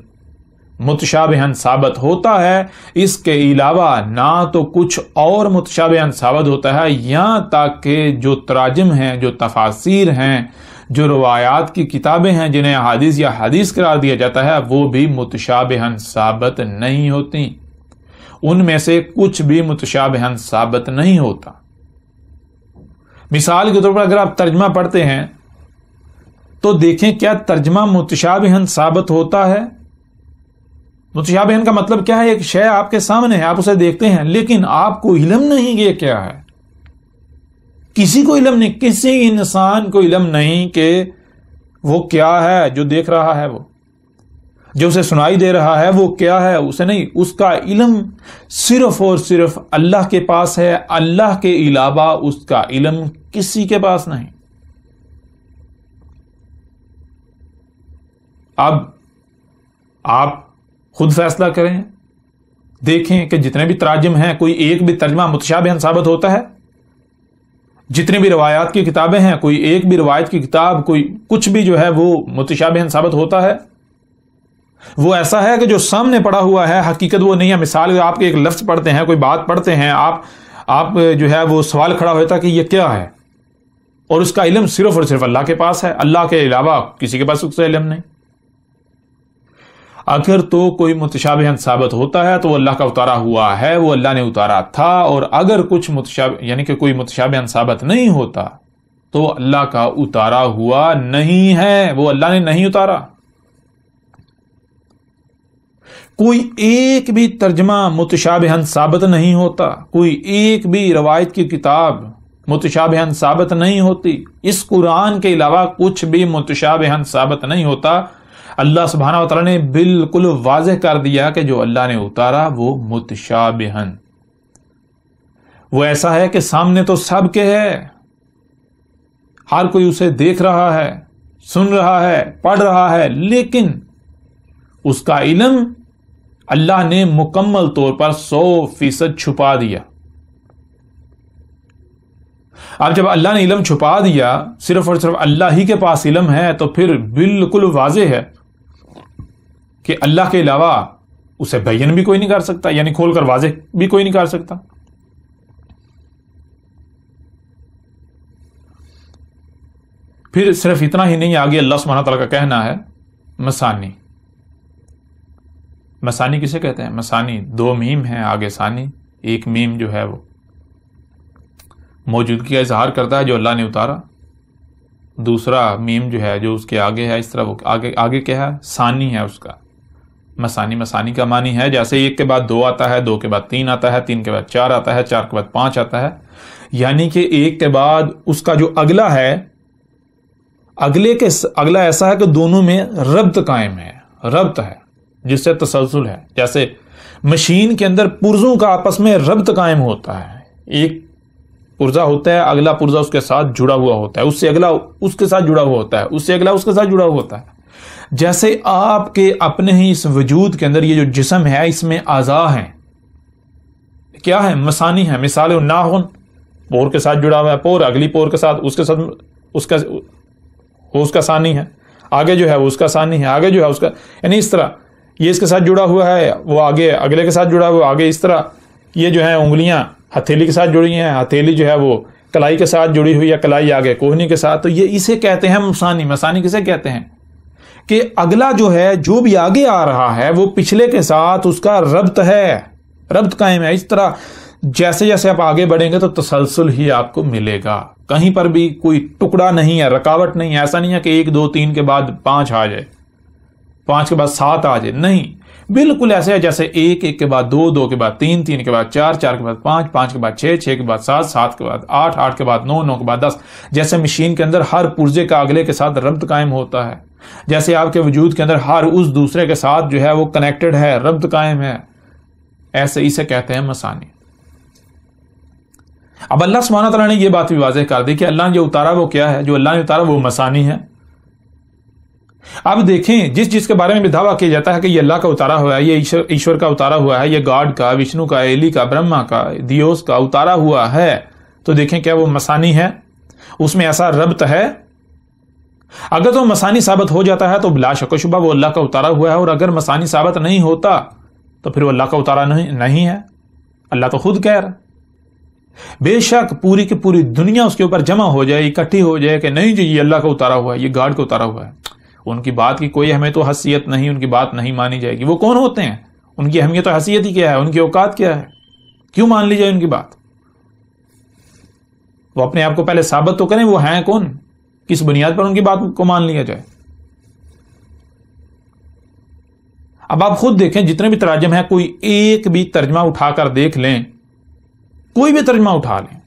Speaker 1: متشابہن ثابت ہوتا ہے، اس کے علاوہ نہ تو کچھ اور متشابہن ثابت ہوتا ہے، یہاں تک کہ جو تراجم ہیں، جو تفاسیر ہیں، جو روایات کی کتابیں ہیں جنہیں احادیث یا حدیث قرار دیا جاتا ہے، وہ بھی متشابہن ثابت نہیں ہوتی، ان میں سے کچھ بھی متشابہن ثابت نہیں ہوتا۔ مثال کے طور پر اگر آپ ترجمہ پڑھتے ہیں تو دیکھیں کیا ترجمہ متشابہن ثابت ہوتا ہے؟ متشابہن کا مطلب کیا ہے؟ ایک شے آپ کے سامنے ہے، آپ اسے دیکھتے ہیں، لیکن آپ کو علم نہیں یہ کیا ہے، کسی کو علم نہیں، کسی انسان کو علم نہیں کہ وہ کیا ہے جو دیکھ رہا ہے، وہ جو اسے سنائی دے رہا ہے وہ کیا ہے، اسے نہیں، اس کا علم صرف اور صرف اللہ کے پاس ہے، اللہ کے علاوہ اس کا علم کسی کے پاس نہیں۔ اب آپ خود فیصلہ کریں، دیکھیں کہ جتنے بھی تراجم ہیں کوئی ایک بھی ترجمہ متشابہن ثابت ہوتا ہے؟ جتنی بھی روایات کی کتابیں ہیں کوئی ایک بھی روایت کی کتاب کوئی کچھ بھی جو ہے وہ متشابہن ثابت ہوتا ہے؟ وہ ایسا ہے کہ جو سامنے پڑا ہوا ہے حقیقت وہ نہیں ہے. مثال آپ کے ایک لفظ پڑھتے ہیں، کوئی بات پڑھتے ہیں، آپ جو ہے وہ سوال کھڑا ہوتا ہے کہ یہ کیا ہے، اور اس کا علم صرف اور صرف اللہ کے پاس ہے، اللہ کے علاوہ کسی کے پاس اس کا علم نہیں. اگر تو کوئی متشابہن ثابت ہوتا ہے تو وہ اللہ کا اتارا ہوا ہے، وہ اللہ نے اتارا تھا. اور اگر کچھ یعنی کہ کوئی متشابہن ثابت نہیں ہوتا تو وہ اللہ کا اتارا ہوا نہیں ہے، وہ اللہ نے نہیں اتارا. کوئی ایک بھی ترجمہ متشابہن ثابت نہیں ہوتا، کوئی ایک بھی روایت کی کتاب متشابہن ثابت نہیں ہوتی. اس قرآن کے علاوہ کچھ بھی متشابہن ثابت نہیں ہوتا. اللہ سبحانہ و تعالیٰ نے بالکل واضح کر دیا کہ جو اللہ نے اتارا وہ متشابہن، وہ ایسا ہے کہ سامنے تو سب کے ہے، ہر کوئی اسے دیکھ رہا ہے، سن رہا ہے، پڑھ رہا ہے، لیکن اس کا علم اللہ نے مکمل طور پر 100% چھپا دیا. اب جب اللہ نے علم چھپا دیا، صرف اور صرف اللہ ہی کے پاس علم ہے، تو پھر بالکل واضح ہے کہ اللہ کے علاوہ اسے بیان بھی کوئی نہیں کر سکتا، یعنی کھول کر واضح بھی کوئی نہیں کر سکتا. پھر صرف اتنا ہی نہیں، آگے اللہ سبحانہ تعالیٰ کا کہنا ہے مسانی. مسانی کسے کہتے ہیں؟ مسانی 2 میم ہیں، آگے ثانی، ایک میم جو ہے وہ موجودگی کا اظہار کرتا ہے جو اللہ نے اتارا، دوسرا میم جو ہے جو اس کے آگے ہے، اس طرح وہ آگے کیا ہے؟ ثانی ہے اس کا. مسانی کا معنی ہے جیسے 1 کے بعد 2 آتا ہے، 2 کے بعد 3 آتا ہے، 3 کے بعد 4 آتا ہے، 4 کے بعد 5 آتا ہے. یعنی کہ 1 کے بعد اس کا جو اگلا ہے، اگلا ایسا ہے کہ دونوں میں ربط قائم ہے، ربط ہے جس سے تسلسل ہے. جیسے مشین کے اندر پرزوں کا آپس میں ربط قائم ہوتا ہے، ایک پرزا ہوتا ہے، اگلا پرزا اس کے ساتھ جڑا ہوا ہوتا ہے، اس سے اگلا اس کے ساتھ جڑا ہوا ہوتا ہے، اس سے اگلا اس کے ساتھ جڑا ہوا ہوتا ہے. جیسے آپ کے اپنے ہی اس وجود کے اندر یہ جو جسم ہے اس میں اعضاء ہیں، کیا ہے؟ مسانی ہے. مثال ناخن پور کے ساتھ جڑا ہوا ہے، پور اگلی پور کے ساتھ اس کا ثانی ہے، آگے جو ہے وہ اس کا ثانی ہے، آگے جو ہے اس کا، یعنی اس طرح یہ اس کے ساتھ جڑا ہوا ہے، وہ آگے اگلے کے ساتھ جڑا ہوا، آگے اس طرح. یہ جو ہے انگلیاں ہتھیلی کے ساتھ جڑی ہیں، ہتھیلی جو ہے وہ کلائی کے ساتھ جڑی ہوئی ہے، کلائی آگے کوہنی کے ساتھ. تو یہ اسے کہتے ہیں مسانی. مسانی کسے کہتے ہیں؟ کہ اگلا جو ہے جو بھی آگے آ رہا ہے وہ پچھلے کے ساتھ اس کا ربط ہے، ربط قائم ہے. اس طرح جیسے جیسے آپ آگے بڑھیں گے تو تسلسل ہی آپ کو ملے گا، کہیں پر بھی کوئی ٹکڑا نہیں ہے، رکاوٹ نہیں ہے. ایسا نہیں ہے کہ 1 2 3 کے بعد 5 آ جائے، 5 کے بعد 7 آ جائے، نہیں، بالکل ایسے ہے جیسے 1 1 کے بعد 2 2 کے بعد 3 3 کے بعد 4 4 کے بعد 5 5 کے بعد 6 6 کے بعد 7 7 کے بعد 8 8 کے بعد 9 9 کے بعد 10. جیسے مشین کے اندر ہر پرزے کا اگلے کے ساتھ ربط قائم ہوتا ہے، جیسے آپ کے وجود کے اندر ہر اس دوسرے کے ساتھ جو ہے وہ کنیکٹڈ ہے، ربط قائم ہے، ایسے اسے کہتے ہیں مسانی. اب اللہ سبحانہ تعالیٰ نے یہ بات بھی واضح کر دی کہ اللہ نے جو اتارا وہ کیا ہے، جو اللہ نے اتارا وہ مسانی ہے. اب دیکھیں جس کے بارے میں بھی دعویٰ کیا جاتا ہے کہ یہ اللہ کا اتارا ہوا ہے، یہ ایشور کا اتارا ہوا ہے، یہ گاڈ کا، وشنو کا، ایلی کا، برہما کا، دیوس کا اتارا ہوا ہے، تو دیکھیں کیا وہ مسانی ہے، اس میں ایسا ربط ہے. اگر تو مسانی ثابت ہو جاتا ہے تو بلا شک و شبہ وہ اللہ کا اتارا ہوا ہے، اور اگر مسانی ثابت نہیں ہوتا تو پھر وہ اللہ کا اتارا نہیں ہے. اللہ تو خود کہہ رہا ہے. بے شک پوری کی پوری دنیا اس کے اوپر جمع ہو جائے، اکٹھی ہو جائے کہ نہیں جی یہ اللہ کا اتارا ہوا ہے، یہ گاڈ کا اتارا ہوا ہے، ان کی بات کی کوئی ہمیں تو حیثیت نہیں، ان کی بات نہیں مانی جائے گی. وہ کون ہوتے ہیں؟ ان کی اہمیت و حیثیت ہی کیا ہے، ان کی اوقات کیا ہے، کیوں مان لی جائے ان کی بات؟ وہ اپنے آپ کو پہلے ثابت تو کریں، وہ ہیں کون، کس بنیاد پر ان کی بات کو مان لیا جائے. اب آپ خود دیکھیں جتنے بھی تراجم ہیں، کوئی ایک بھی ترجمہ اٹھا کر دیکھ لیں، کوئی بھی ترجمہ اٹھا لیں،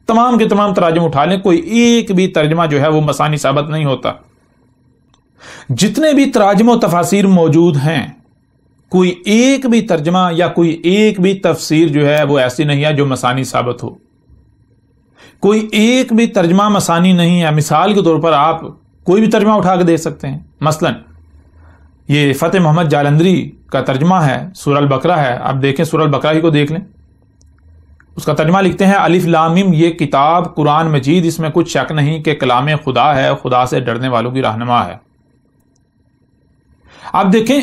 Speaker 1: تمام کے تمام تراجم اٹھا لیں، کوئی ایک بھی ترجمہ جو ہے وہ مسانی ثابت نہیں ہوتا. جتنے بھی تراجم و تفاسیر موجود ہیں، کوئی ایک بھی ترجمہ یا کوئی ایک بھی تفسیر جو ہے وہ ایسی نہیں ہے جو مسانی ثابت ہو. کوئی ایک بھی ترجمہ مسانی نہیں ہے. مثال کے طور پر آپ کوئی بھی ترجمہ اٹھا کے دے سکتے ہیں. مثلا یہ فتح محمد جالندری کا ترجمہ ہے، سورہ البقرہ ہے، آپ دیکھیں سورہ البقرہ ہی کو دیکھ لیں، اس کا ترجمہ لکھتے ہیں الف لام میم یہ کتاب قرآن مجید، اس میں کچھ شک نہیں کہ کلام خدا ہے، خدا سے ڈرنے والوں کی رہنما ہے۔ آپ دیکھیں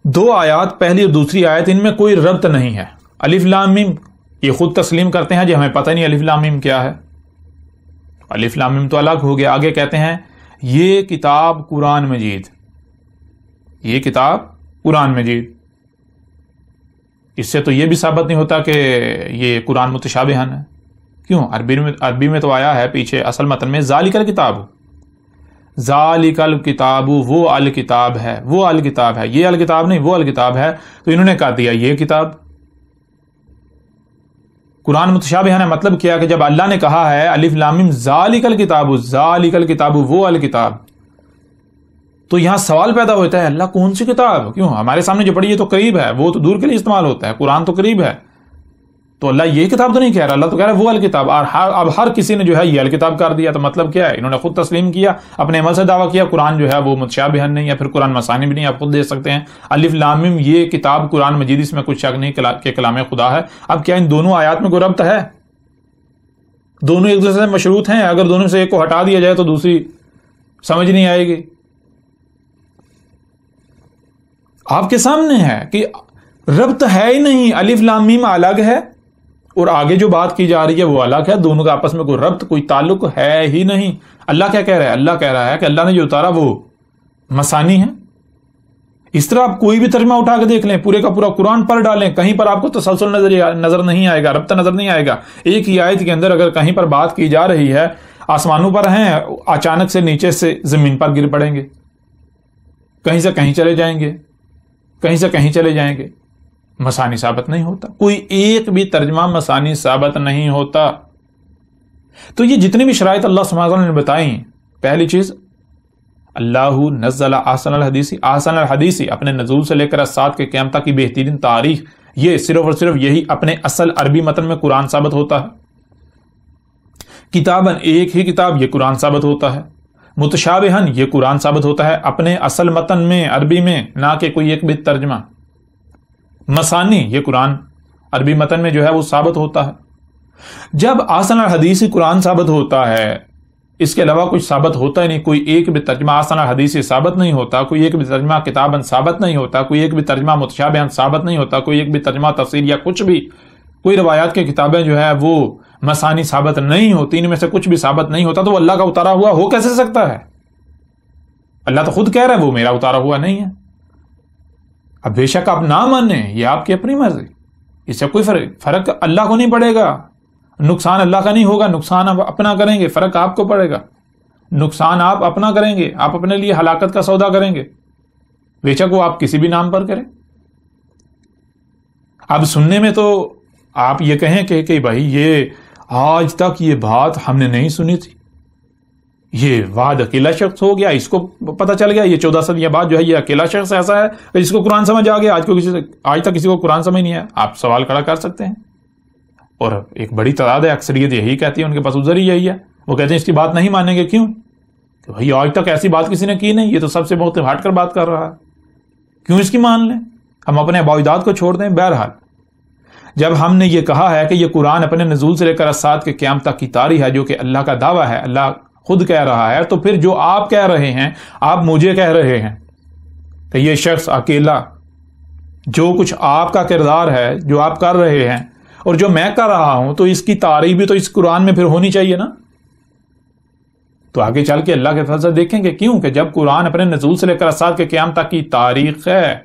Speaker 1: دو آیات، پہلی اور دوسری آیت، ان میں کوئی ربط نہیں ہے۔ الف لام میم یہ خود تسلیم کرتے ہیں جی ہمیں پتہ نہیں الف لام میم کیا ہے، الف لام میم تو الگ ہو گیا۔ آگے کہتے ہیں یہ کتاب قرآن مجید، یہ کتاب قرآن مجید، اس سے تو یہ بھی ثابت نہیں ہوتا کہ یہ قرآن متشابہن ہے۔ کیوں؟ عربی میں تو آیا ہے پیچھے اصل متن میں ذالک الکتاب، ذالک الکتاب وہ الکتاب ہے، وہ الکتاب ہے، یہ الکتاب نہیں وہ الکتاب ہے، تو انہوں نے کہا دیا یہ کتاب قرآن متشابہن ہے۔ مطلب کیا کہ جب اللہ نے کہا ہے الف لام میم ذالک الکتاب، ذالک الکتاب وہ الکتاب، تو یہاں سوال پیدا ہوتا ہے اللہ کون سی کتاب؟ کیوں ہمارے سامنے جو پڑھی ہے تو قریب ہے، وہ تو دور کے لیے استعمال ہوتا ہے، قرآن تو قریب ہے، تو اللہ یہ کتاب تو نہیں کہہ رہا، اللہ تو کہہ رہا ہے وہ الکتاب۔ اور اب ہر کسی نے جو ہے یہ الکتاب کر دیا، تو مطلب کیا ہے؟ انہوں نے خود تسلیم کیا، اپنے عمل سے دعویٰ کیا قرآن جو ہے وہ متشابہن نہیں، یا پھر قرآن مثانی بھی نہیں۔ آپ خود دیکھ سکتے ہیں الف لام میم یہ کتاب قرآن مجید، اس میں کچھ شک نہیں کہ کلام خدا ہے۔ اب کیا ان دونوں آیات میں کوئی ربط ہے؟ دونوں ایک دوسرے سے مشروط ہیں، اگر دونوں سے ایک کو ہٹا دیا جائے تو دوسری سمجھ نہیں آئے گی۔ آپ کے سامنے ہے کہ ربط ہے ہی نہیں، الف لام میم الگ ہے اور آگے جو بات کی جا رہی ہے وہ الگ ہے، دونوں کا آپس میں کوئی ربط کوئی تعلق ہے ہی نہیں۔ اللہ کیا کہہ رہا ہے؟ اللہ کہہ رہا ہے کہ اللہ نے جو اتارا وہ مثانی ہے۔ اس طرح آپ کوئی بھی ترجمہ اٹھا کے دیکھ لیں، پورے کا پورا قرآن پڑھ ڈالیں، کہیں پر آپ کو تسلسل نظر نہیں آئے گا، ربط نظر نہیں آئے گا۔ ایک ہی آیت کے اندر اگر کہیں پر بات کی جا رہی ہے آسمانوں پر ہیں، اچانک سے نیچے سے زمین پر گر پڑیں گے، کہیں سے کہیں چلے جائیں گے، کہیں سے کہیں چلے جائیں گے، مثانی ثابت نہیں ہوتا، کوئی ایک بھی ترجمہ مثانی ثابت نہیں ہوتا۔ تو یہ جتنی بھی شرائط اللہ سبحانہ وتعالی نے بتائیں، پہلی چیز اللہ نزل احسن الحدیث، احسن الحدیث اپنے نزول سے لے کر سات کے قیامت کی بہترین تاریخ، یہ صرف اور صرف یہی اپنے اصل عربی متن میں قرآن ثابت ہوتا ہے۔ کتاباً ایک ہی کتاب یہ قرآن ثابت ہوتا ہے، متشابہن یہ قرآن ثابت ہوتا ہے اپنے اصل متن میں عربی میں، نہ کہ کوئی ایک بھی ترجمہ۔ مثانی یہ قرآن عربی متن میں جو ہے وہ ثابت ہوتا ہے۔ جب احسن الحدیث قرآن ثابت ہوتا ہے، اس کے علاوہ کچھ ثابت ہوتا ہی نہیں، کوئی ایک بھی ترجمہ احسن الحدیث ثابت نہیں ہوتا، کوئی ایک بھی ترجمہ کتاباً ثابت نہیں ہوتا، کوئی ایک بھی ترجمہ متشابہن ثابت نہیں ہوتا، کوئی ایک بھی ترجمہ تفسیر یا کچھ بھی، کوئی روایات کی کتابیں جو ہے وہ مثانی ثابت نہیں ہوتی، ان میں سے کچھ بھی ثابت نہیں ہوتا، تو وہ اللہ کا اتارا ہوا ہو کیسے سکتا ہے؟ اللہ تو خود کہہ رہا ہے وہ میرا اتارا ہوا نہیں ہے۔ اب بے شک آپ نہ مانیں، یہ آپ کی اپنی مرضی، اس سے کوئی فرق اللہ کو نہیں پڑے گا، نقصان اللہ کا نہیں ہوگا، نقصان آپ اپنا کریں گے، فرق آپ کو پڑے گا، نقصان آپ اپنا کریں گے، آپ اپنے لیے ہلاکت کا سودا کریں گے، بے شک وہ آپ کسی بھی نام پر کریں۔ اب سننے میں تو آپ یہ کہیں کہ بھائی یہ آج تک یہ بات ہم نے نہیں سنی تھی، یہ واحد اکیلا شخص ہو گیا، اس کو پتہ چل گیا، یہ 14 صدیاں بعد جو ہے یہ اکیلا شخص ایسا ہے جس کو قرآن سمجھ آ گیا، آج تک کسی کو قرآن سمجھ نہیں ہے۔ آپ سوال کھڑا کر سکتے ہیں، اور ایک بڑی تعداد ہے، اکثریت یہی کہتی ہے، ان کے پاس عذر ہی یہی ہے، وہ کہتے ہیں اس کی بات نہیں مانیں گے۔ کیوں؟ کہ بھائی آج تک ایسی بات کسی نے کی نہیں، یہ تو سب سے بہت ہٹ کر بات کر رہا ہے، کیوں اس کی مان لیں؟ ہم اپنے عبادات کو چھوڑ دیں۔ بہرحال جب ہم نے یہ کہا ہے کہ یہ قرآن اپنے نزول سے لے کر اسات کے قیامت تک کی تاریخ ہے، جو کہ اللہ کا دعویٰ ہے، اللہ خود کہہ رہا ہے، تو پھر جو آپ کہہ رہے ہیں، آپ مجھے کہہ رہے ہیں کہ یہ شخص اکیلا، جو کچھ آپ کا کردار ہے، جو آپ کر رہے ہیں اور جو میں کر رہا ہوں، تو اس کی تعریف بھی تو اس قرآن میں پھر ہونی چاہیے نا۔ تو آگے چل کے اللہ کے فضل سے دیکھیں گے، کیوں کہ جب قرآن اپنے نزول سے لے کر اسات کے قیامت تک کی تاریخ ہے،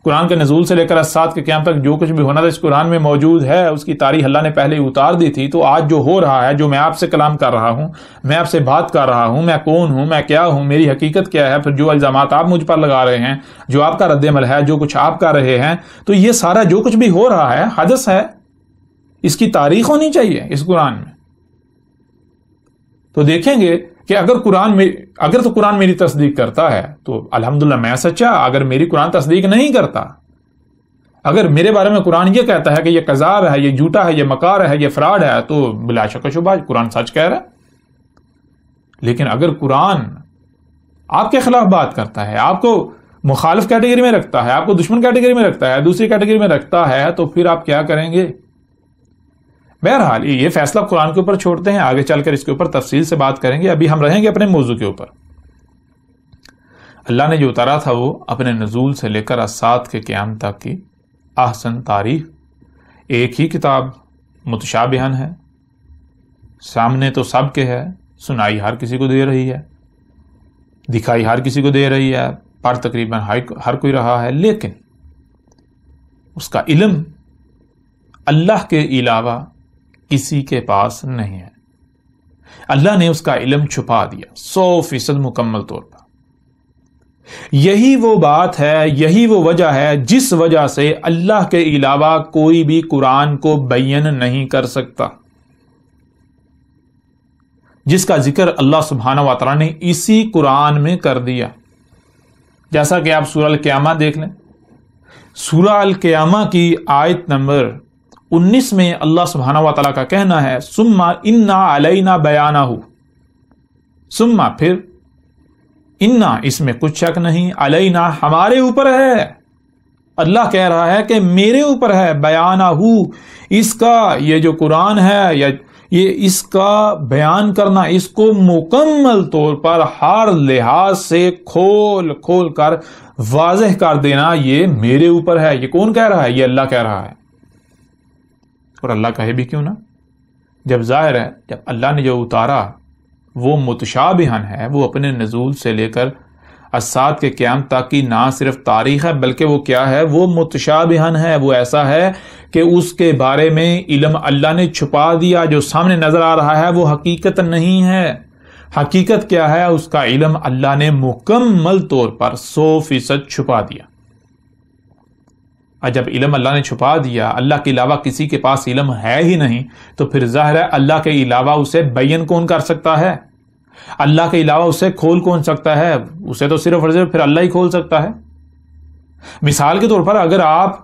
Speaker 1: قرآن کے نزول سے لے کر اسات کے قیامت تک جو کچھ بھی ہونا تھا اس قرآن میں موجود ہے، اس کی تاریخ اللہ نے پہلے ہی اتار دی تھی۔ تو آج جو ہو رہا ہے، جو میں آپ سے کلام کر رہا ہوں، میں آپ سے بات کر رہا ہوں، میں کون ہوں، میں کیا ہوں، میری حقیقت کیا ہے، پھر جو الزامات آپ مجھ پر لگا رہے ہیں، جو آپ کا رد عمل ہے، جو کچھ آپ کر رہے ہیں، تو یہ سارا جو کچھ بھی ہو رہا ہے حدث ہے، اس کی تاریخ ہونی چاہیے اس قرآن میں۔ تو دیکھیں گے کہ اگر تو قرآن میری تصدیق کرتا ہے تو الحمدللہ میں سچا، اگر میری قرآن تصدیق نہیں کرتا، اگر میرے بارے میں قرآن یہ کہتا ہے کہ یہ کذاب ہے، یہ جھوٹا ہے، یہ مکار ہے، یہ فراڈ ہے، تو بلا شک و شبہ قرآن سچ کہہ رہا ہے۔ لیکن اگر قرآن آپ کے خلاف بات کرتا ہے، آپ کو مخالف کیٹیگری میں رکھتا ہے، آپ کو دشمن کیٹیگری میں رکھتا ہے، دوسری کیٹیگری میں رکھتا ہے، تو پھر آپ کیا کریں گے؟ بہرحال یہ فیصلہ قرآن کے اوپر چھوڑتے ہیں، آگے چل کر اس کے اوپر تفصیل سے بات کریں گے، ابھی ہم رہیں گے اپنے موضوع کے اوپر۔ اللہ نے جو اتارا تھا وہ اپنے نزول سے لے کر الساعۃ کے قیام تک کی احسن تاریخ، ایک ہی کتاب متشابہن ہے، سامنے تو سب کے ہے، سنائی ہر کسی کو دے رہی ہے، دکھائی ہر کسی کو دے رہی ہے، پڑھ تقریباً ہر کوئی رہا ہے، لیکن اس کا علم اللہ کے علاوہ کسی کے پاس نہیں ہے۔ اللہ نے اس کا علم چھپا دیا 100% مکمل طور پر۔ یہی وہ بات ہے، یہی وہ وجہ ہے جس وجہ سے اللہ کے علاوہ کوئی بھی قرآن کو بیان نہیں کر سکتا، جس کا ذکر اللہ سبحانہ و تعالیٰ نے اسی قرآن میں کر دیا۔ جیسا کہ آپ سورہ القیامہ دیکھ لیں، سورہ القیامہ کی آیت نمبر 19 میں اللہ سبحانہ و تعالیٰ کا کہنا ہے ثم انا علینا بیانہ، ثم پھر، انا اس میں کچھ شک نہیں، علینا ہمارے اوپر ہے، اللہ کہہ رہا ہے کہ میرے اوپر ہے، بیانہ اس کا، یہ جو قرآن ہے یا یہ اس کا بیان کرنا، اس کو مکمل طور پر ہر لحاظ سے کھول کھول کر واضح کر دینا، یہ میرے اوپر ہے۔ یہ کون کہہ رہا ہے؟ یہ اللہ کہہ رہا ہے۔ اور اللہ کہے بھی کیوں نہ، جب ظاہر ہے جب اللہ نے جو اتارا وہ متشابہن ہے، وہ اپنے نزول سے لے کر الساعۃ کے قیام تک کی نہ صرف تاریخ ہے بلکہ وہ کیا ہے؟ وہ متشابہن ہے، وہ ایسا ہے کہ اس کے بارے میں علم اللہ نے چھپا دیا، جو سامنے نظر آ رہا ہے وہ حقیقت نہیں ہے۔ حقیقت کیا ہے؟ اس کا علم اللہ نے مکمل طور پر 100% چھپا دیا۔ اور جب علم اللہ نے چھپا دیا، اللہ کے علاوہ کسی کے پاس علم ہے ہی نہیں، تو پھر ظاہر ہے اللہ کے علاوہ اسے بیان کون کر سکتا ہے؟ اللہ کے علاوہ اسے کھول کون سکتا ہے؟ اسے تو صرف اور صرف پھر اللہ ہی کھول سکتا ہے۔ مثال کے طور پر اگر آپ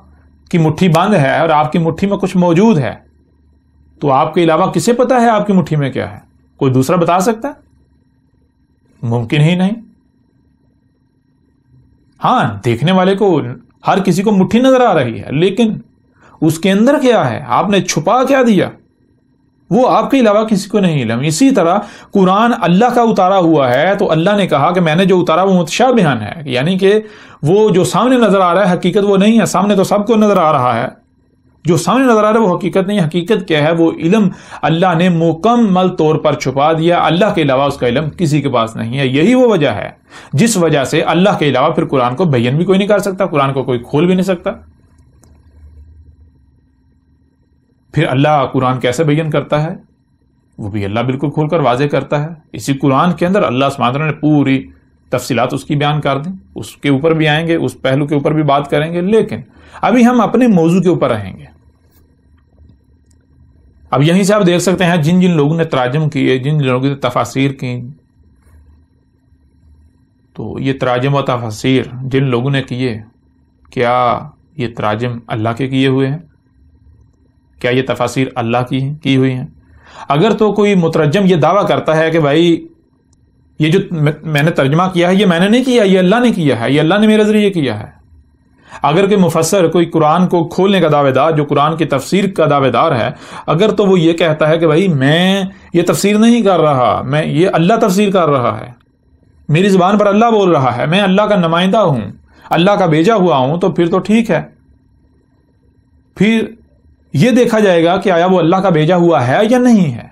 Speaker 1: کی مٹھی بند ہے اور آپ کی مٹھی میں کچھ موجود ہے، تو آپ کے علاوہ کسے پتا ہے آپ کی مٹھی میں کیا ہے؟ کوئی دوسرا بتا سکتا ہے؟ ممکن ہی نہیں۔ ہاں، دیکھنے والے کو، ہر کسی کو مٹھی نظر آ رہی ہے، لیکن اس کے اندر کیا ہے؟ آپ نے چھپا کیا دیا؟ وہ آپ کے علاوہ کسی کو نہیں علم۔ اسی طرح قرآن اللہ کا اتارا ہوا ہے، تو اللہ نے کہا کہ میں نے جو اتارا وہ متشابہن ہے، یعنی کہ وہ جو سامنے نظر آ رہا ہے حقیقت وہ نہیں ہے۔ سامنے تو سب کو نظر آ رہا ہے، جو سامنے نظر آ رہا ہے وہ حقیقت نہیں ہے۔ حقیقت کیا ہے؟ وہ علم اللہ نے مکمل طور پر چھپا دیا، اللہ کے علاوہ اس کا علم کسی کے پاس نہیں ہے۔ یہی وہ وجہ ہے جس وجہ سے اللہ کے علاوہ پھر قرآن کو بیان بھی کوئی نہیں کر سکتا، قرآن کو کوئی کھول بھی نہیں سکتا۔ پھر اللہ قرآن کیسے بیان کرتا ہے؟ وہ بھی اللہ بالکل کھول کر واضح کرتا ہے۔ اسی قرآن کے اندر اللہ سبحانہ وتعالیٰ نے پوری تفصیلات اس کی بیان کر دیں، اس کے اوپر بھی آئیں گے، اس پہلو کے اوپر بھی بات کریں گے، لیکن ابھی ہم اپنے موضوع کے اوپر رہیں گے۔ اب یہیں سے آپ دیکھ سکتے ہیں جن جن لوگوں نے تراجم کیے، جن لوگوں نے تفاسیر کی، تو یہ تراجم و تفاسیر جن لوگوں نے کیے، کیا یہ تراجم اللہ کے کیے ہوئے ہیں؟ کیا یہ تفاسیر اللہ کی ہوئی ہیں؟ اگر تو کوئی مترجم یہ دعویٰ کرتا ہے کہ بھائی یہ جو میں نے ترجمہ کیا ہے یہ میں نے نہیں کیا، یہ اللہ نے کیا ہے، یہ اللہ نے میرے ذریعے کیا ہے۔ اگر کوئی مفسر کوئی قرآن کو کھولنے کا دعوے دار، جو قرآن کی تفسیر کا دعوے دار ہے، اگر تو وہ یہ کہتا ہے کہ بھائی میں یہ تفسیر نہیں کر رہا، میں یہ اللہ تفسیر کر رہا ہے، میری زبان پر اللہ بول رہا ہے، میں اللہ کا نمائندہ ہوں، اللہ کا بھیجا ہوا ہوں، تو پھر تو ٹھیک ہے۔ پھر یہ دیکھا جائے گا کہ آیا وہ اللہ کا بھیجا ہوا ہے یا نہیں ہے۔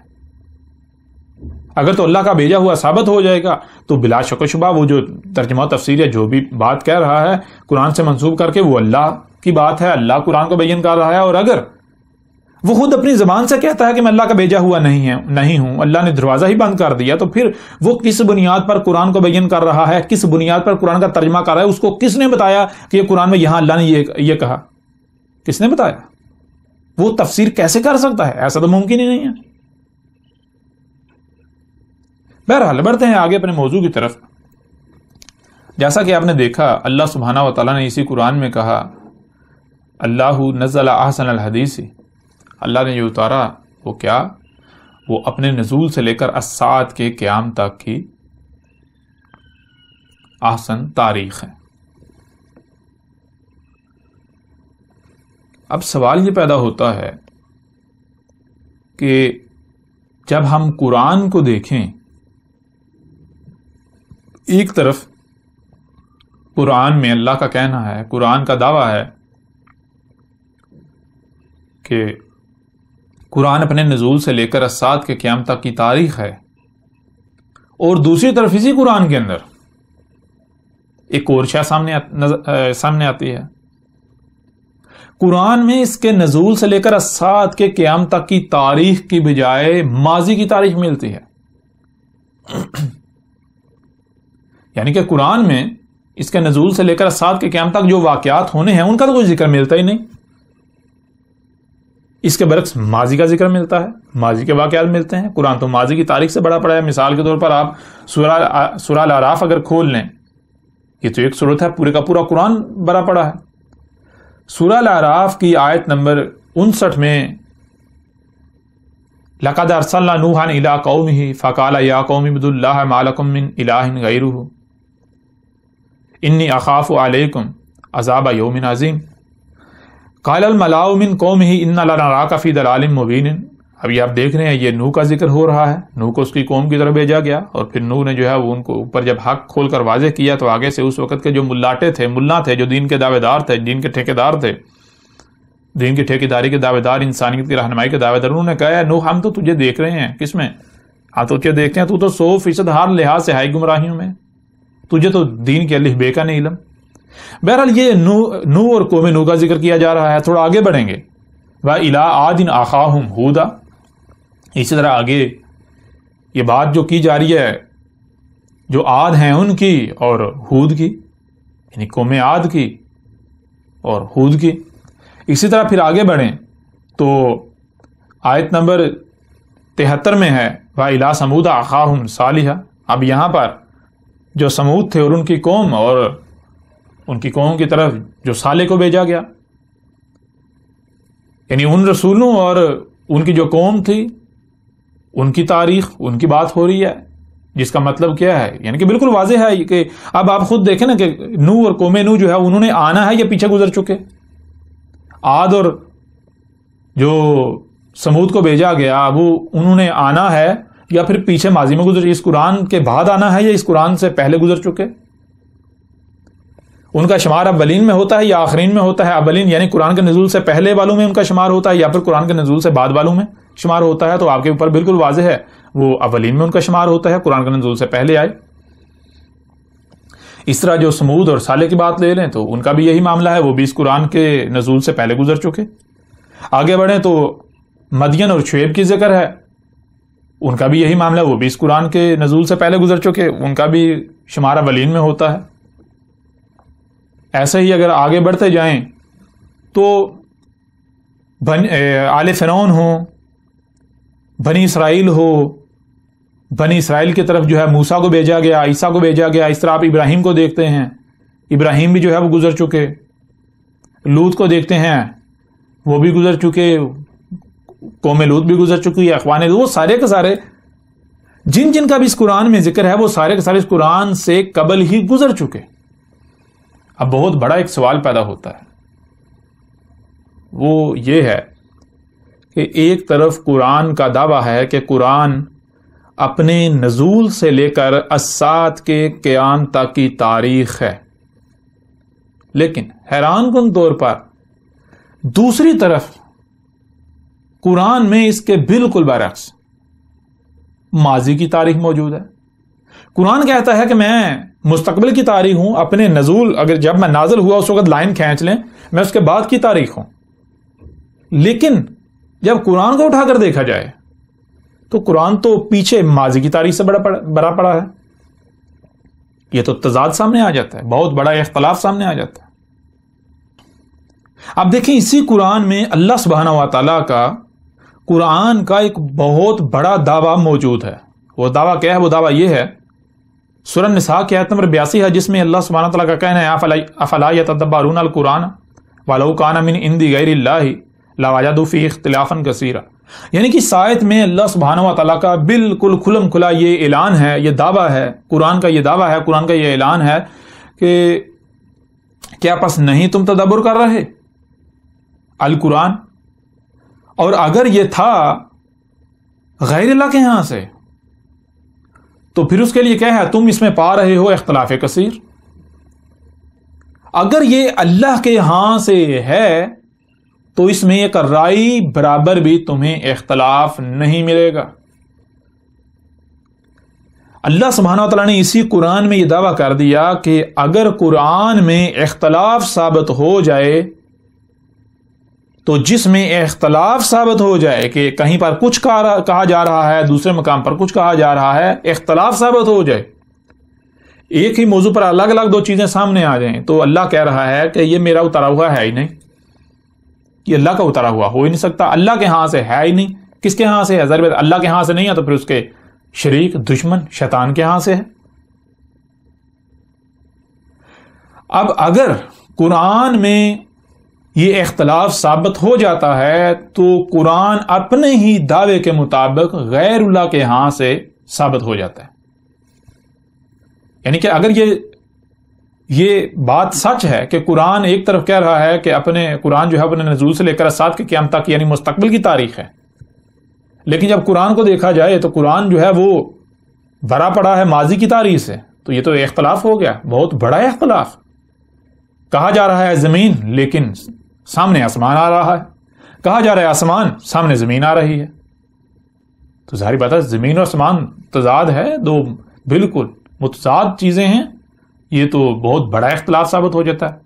Speaker 1: اگر تو اللہ کا بھیجا ہوا ثابت ہو جائے گا تو بلا شک و شبہ وہ جو ترجمہ و تفسیر یا جو بھی بات کہہ رہا ہے قرآن سے منسوب کر کے، وہ اللہ کی بات ہے، اللہ قرآن کو بیان کر رہا ہے۔ اور اگر وہ خود اپنی زبان سے کہتا ہے کہ میں اللہ کا بھیجا ہوا نہیں ہوں، اللہ نے دروازہ ہی بند کر دیا، تو پھر وہ کس بنیاد پر قرآن کو بیان کر رہا ہے، کس بنیاد پر قرآن کا ترجمہ کر رہا ہے؟ اس کو کس نے بتایا کہ یہ قرآن میں یہاں اللہ نے یہ کہا؟ کس نے بتایا؟ وہ تفسیر کیسے کر سکتا ہے؟ ایسا تو ممکن ہی نہیں ہے۔ بہرحال بڑھتے ہیں آگے اپنے موضوع کی طرف۔ جیسا کہ آپ نے دیکھا اللہ سبحانہ و تعالیٰ نے اسی قرآن میں کہا اللہ نزل احسن الحدیث، اللہ نے جو اتارا وہ کیا؟ وہ اپنے نزول سے لے کر الساعۃ کے قیام تک کی احسن تاریخ ہے۔ اب سوال یہ پیدا ہوتا ہے کہ جب ہم قرآن کو دیکھیں، ایک طرف قرآن میں اللہ کا کہنا ہے، قرآن کا دعویٰ ہے کہ قرآن اپنے نزول سے لے کر الساعۃ کے قیام تک کی تاریخ ہے، اور دوسری طرف اسی قرآن کے اندر ایک اور شے سامنے آتی ہے۔ قرآن میں اس کے نزول سے لے کر الساعۃ کے قیام تک کی تاریخ کی بجائے ماضی کی تاریخ ملتی ہے، یعنی کہ قرآن میں اس کے نزول سے لے کر الساعۃ کے قیام تک جو واقعات ہونے ہیں ان کا تو کوئی ذکر ملتا ہی نہیں، اس کے برعکس ماضی کا ذکر ملتا ہے، ماضی کے واقعات ملتے ہیں۔ قرآن تو ماضی کی تاریخ سے بڑا پڑا ہے۔ مثال کے طور پر آپ سورہ الاعراف اگر کھول لیں، یہ تو ایک سورت ہے، پورے کا پورا قرآن بڑا پڑا ہے۔ سورہ الاعراف کی آیت نمبر 59 میں لَقَدْ أَرْسَلْنَا نُوحًا إِلَىٰ قَوْمِهِ فَقَالَ يَا قَوْمِ اعْبُدُوا اللَّهَ مَا لَكُم مِّنْ إِلَٰهٍ غَيْرُهُ إِنِّي أَخَافُ عَلَيْكُمْ عَذَابَ يَوْمٍ عَظِيمٍ قَالَ الْمَلَأُ مِنْ قَوْمِهِ إِنَّا لَنَرَاكَ فِي ضَلَالٍ مُّبِينٍ۔ ابھی آپ دیکھ رہے ہیں یہ نوح کا ذکر ہو رہا ہے، نوح کو اس کی قوم کی طرف بھیجا گیا، اور پھر نوح نے جو ہے وہ ان کو اوپر جب حق کھول کر واضح کیا تو آگے سے اس وقت کے جو ملا تھے، جو دین کے دعوے دار تھے، دین کے ٹھیکیدار تھے، دین کی ٹھیکیداری کے دعوے دار، انسانیت کی رہنمائی کے دعوے دار، انہوں نے کہا نوح ہم تو تجھے دیکھ رہے ہیں، کس میں؟ ہم تو تجھے دیکھتے ہیں، تو 100% ہر لحاظ سے ہائی گمراہیوں میں، تجھے تو دین کے الف بے کا نہیں علم۔ بہرحال یہ نوح اور قوم نوح کا ذکر کیا جا رہا ہے۔ تھوڑا آگے بڑھیں گے، وَإِلَىٰ عَادٍ أَخَاهُمْ هُودًا، اسی طرح آگے یہ بات جو کی جا رہی ہے جو عاد ہیں ان کی اور ہود کی، یعنی قوم عاد کی اور ہود کی۔ اسی طرح پھر آگے بڑھیں تو آیت نمبر 73 میں ہے وَإِلَىٰ ثَمُودَ أَخَاهُمْ صَالِحًا۔ اب یہاں پر جو سمود تھے اور ان کی قوم، اور ان کی قوم کی طرف جو صالح کو بھیجا گیا، یعنی ان رسولوں اور ان کی جو قوم تھی ان کی تاریخ، ان کی بات ہو رہی ہے، جس کا مطلب کیا ہے، یعنی کہ بالکل واضح ہے کہ اب آپ خود دیکھیں نا کہ نوح اور قوم نوح جو ہے انہوں نے آنا ہے یا پیچھے گزر چکے؟ عاد اور جو سمود کو بھیجا گیا وہ انہوں نے آنا ہے یا پھر پیچھے ماضی میں گزر، اس قرآن کے بعد آنا ہے یا اس قرآن سے پہلے گزر چکے؟ ان کا شمار اولین میں ہوتا ہے یا آخرین میں ہوتا ہے؟ اولین یعنی قرآن کے نزول سے پہلے والوں میں ان کا شمار ہوتا ہے یا پھر قرآن کے نزول سے بعد والوں میں شمار ہوتا ہے؟ تو آپ کے اوپر بالکل واضح ہے، وہ اولین میں ان کا شمار ہوتا ہے، قرآن کے نزول سے پہلے آئے۔ اس طرح جو سمود اور صالح کی بات لے لیں تو ان کا بھی یہی معاملہ ہے، وہ بھی اس قرآن کے نزول سے پہلے گزر چکے۔ آگے بڑھیں تو مدین اور شعیب کی ذکر ہے، ان کا بھی یہی معاملہ ہے، وہ بھی اس قرآن کے نزول سے پہلے گزر چکے، ان کا بھی شمار اولین میں ہوتا ہے۔ ایسے ہی اگر آگے بڑھتے جائیں تو آل فرعون ہو، بنی اسرائیل ہو، بنی اسرائیل کی طرف جو ہے موسیٰ کو بھیجا گیا، عیسیٰ کو بھیجا گیا۔ اس طرح آپ ابراہیم کو دیکھتے ہیں، ابراہیم بھی جو ہے وہ گزر چکے، لوط کو دیکھتے ہیں وہ بھی گزر چکے، قوم لوط بھی گزر چکی ہے، اخوان لوط، وہ سارے کے سارے جن کا بھی اس قرآن میں ذکر ہے وہ سارے کے سارے اس قرآن سے قبل ہی گزر چکے۔ اب بہت بڑا ایک سوال پیدا ہوتا ہے، وہ یہ ہے کہ ایک طرف قرآن کا دعویٰ ہے کہ قرآن اپنے نزول سے لے کر الساعۃ کے قیام تک کی تاریخ ہے، لیکن حیران کن طور پر دوسری طرف قرآن میں اس کے بالکل برعکس ماضی کی تاریخ موجود ہے۔ قرآن کہتا ہے کہ میں مستقبل کی تاریخ ہوں، اپنے نزول اگر جب میں نازل ہوا اس وقت لائن کھینچ لیں، میں اس کے بعد کی تاریخ ہوں، لیکن جب قرآن کو اٹھا کر دیکھا جائے تو قرآن تو پیچھے ماضی کی تاریخ سے بڑا پڑا ہے۔ یہ تو تضاد سامنے آ جاتا ہے، بہت بڑا اختلاف سامنے آ جاتا ہے۔ اب دیکھیں اسی قرآن میں اللہ سبحانہ و تعالیٰ کا قرآن کا ایک بہت بڑا دعویٰ موجود ہے۔ وہ دعویٰ کیا ہے؟ وہ دعویٰ یہ ہے، سورہ نساء کی آیت نمبر 82 ہے، جس میں اللہ سبحانہ تعالیٰ کا کہنا ہے افلا یتدبرون القرآن ولو کان من عند غیر اللہ لوجدوا فیہ اختلافا کثیرا۔ یعنی کہ اس آیت میں اللہ سبحانہ و تعالیٰ کا بالکل کھلم کھلا یہ اعلان ہے، یہ دعویٰ ہے، قرآن کا یہ دعویٰ ہے، قرآن کا یہ اعلان ہے کہ کیا پس نہیں تم تدبر کر رہے؟ القرآن، اور اگر یہ تھا غیر اللہ کے ہاں سے تو پھر اس کے لیے کیا ہے؟ تم اس میں پا رہے ہو اختلاف کثیر۔ اگر یہ اللہ کے ہاں سے ہے تو اس میں ایک رائی برابر بھی تمہیں اختلاف نہیں ملے گا۔ اللہ سبحانہ و تعالیٰ نے اسی قرآن میں یہ دعویٰ کر دیا کہ اگر قرآن میں اختلاف ثابت ہو جائے تو جس میں اختلاف ثابت ہو جائے کہ کہیں پر کچھ کہا جا رہا ہے، دوسرے مقام پر کچھ کہا جا رہا ہے، اختلاف ثابت ہو جائے، ایک ہی موضوع پر الگ الگ دو چیزیں سامنے آ جائیں، تو اللہ کہہ رہا ہے کہ یہ میرا اتارا ہوا ہے ہی نہیں، یہ اللہ کا اتارا ہوا ہو ہی نہیں سکتا، اللہ کے ہاں سے ہے ہی نہیں۔ کس کے ہاں سے ہے؟ ضرور اللہ کے ہاں سے نہیں ہے تو پھر اس کے شریک دشمن شیطان کے ہاں سے ہے۔ اب اگر قرآن میں یہ اختلاف ثابت ہو جاتا ہے تو قرآن اپنے ہی دعوے کے مطابق غیر اللہ کے ہاں سے ثابت ہو جاتا ہے۔ یعنی کہ اگر یہ بات سچ ہے کہ قرآن ایک طرف کہہ رہا ہے کہ قرآن جو ہے اپنے نزول سے لے کر اسات کے قیامت تک یعنی مستقبل کی تاریخ ہے، لیکن جب قرآن کو دیکھا جائے تو قرآن جو ہے وہ بھرا پڑا ہے ماضی کی تاریخ سے، تو یہ تو اختلاف ہو گیا، بہت بڑا اختلاف۔ کہا جا رہا ہے زمین لیکن سامنے آسمان آ رہا ہے، کہا جا رہا ہے آسمان سامنے زمین آ رہی ہے، تو ظاہری بات ہے زمین اور آسمان تضاد ہے، دو بالکل متضاد چیزیں ہیں، یہ تو بہت بڑا اختلاف ثابت ہو جاتا ہے۔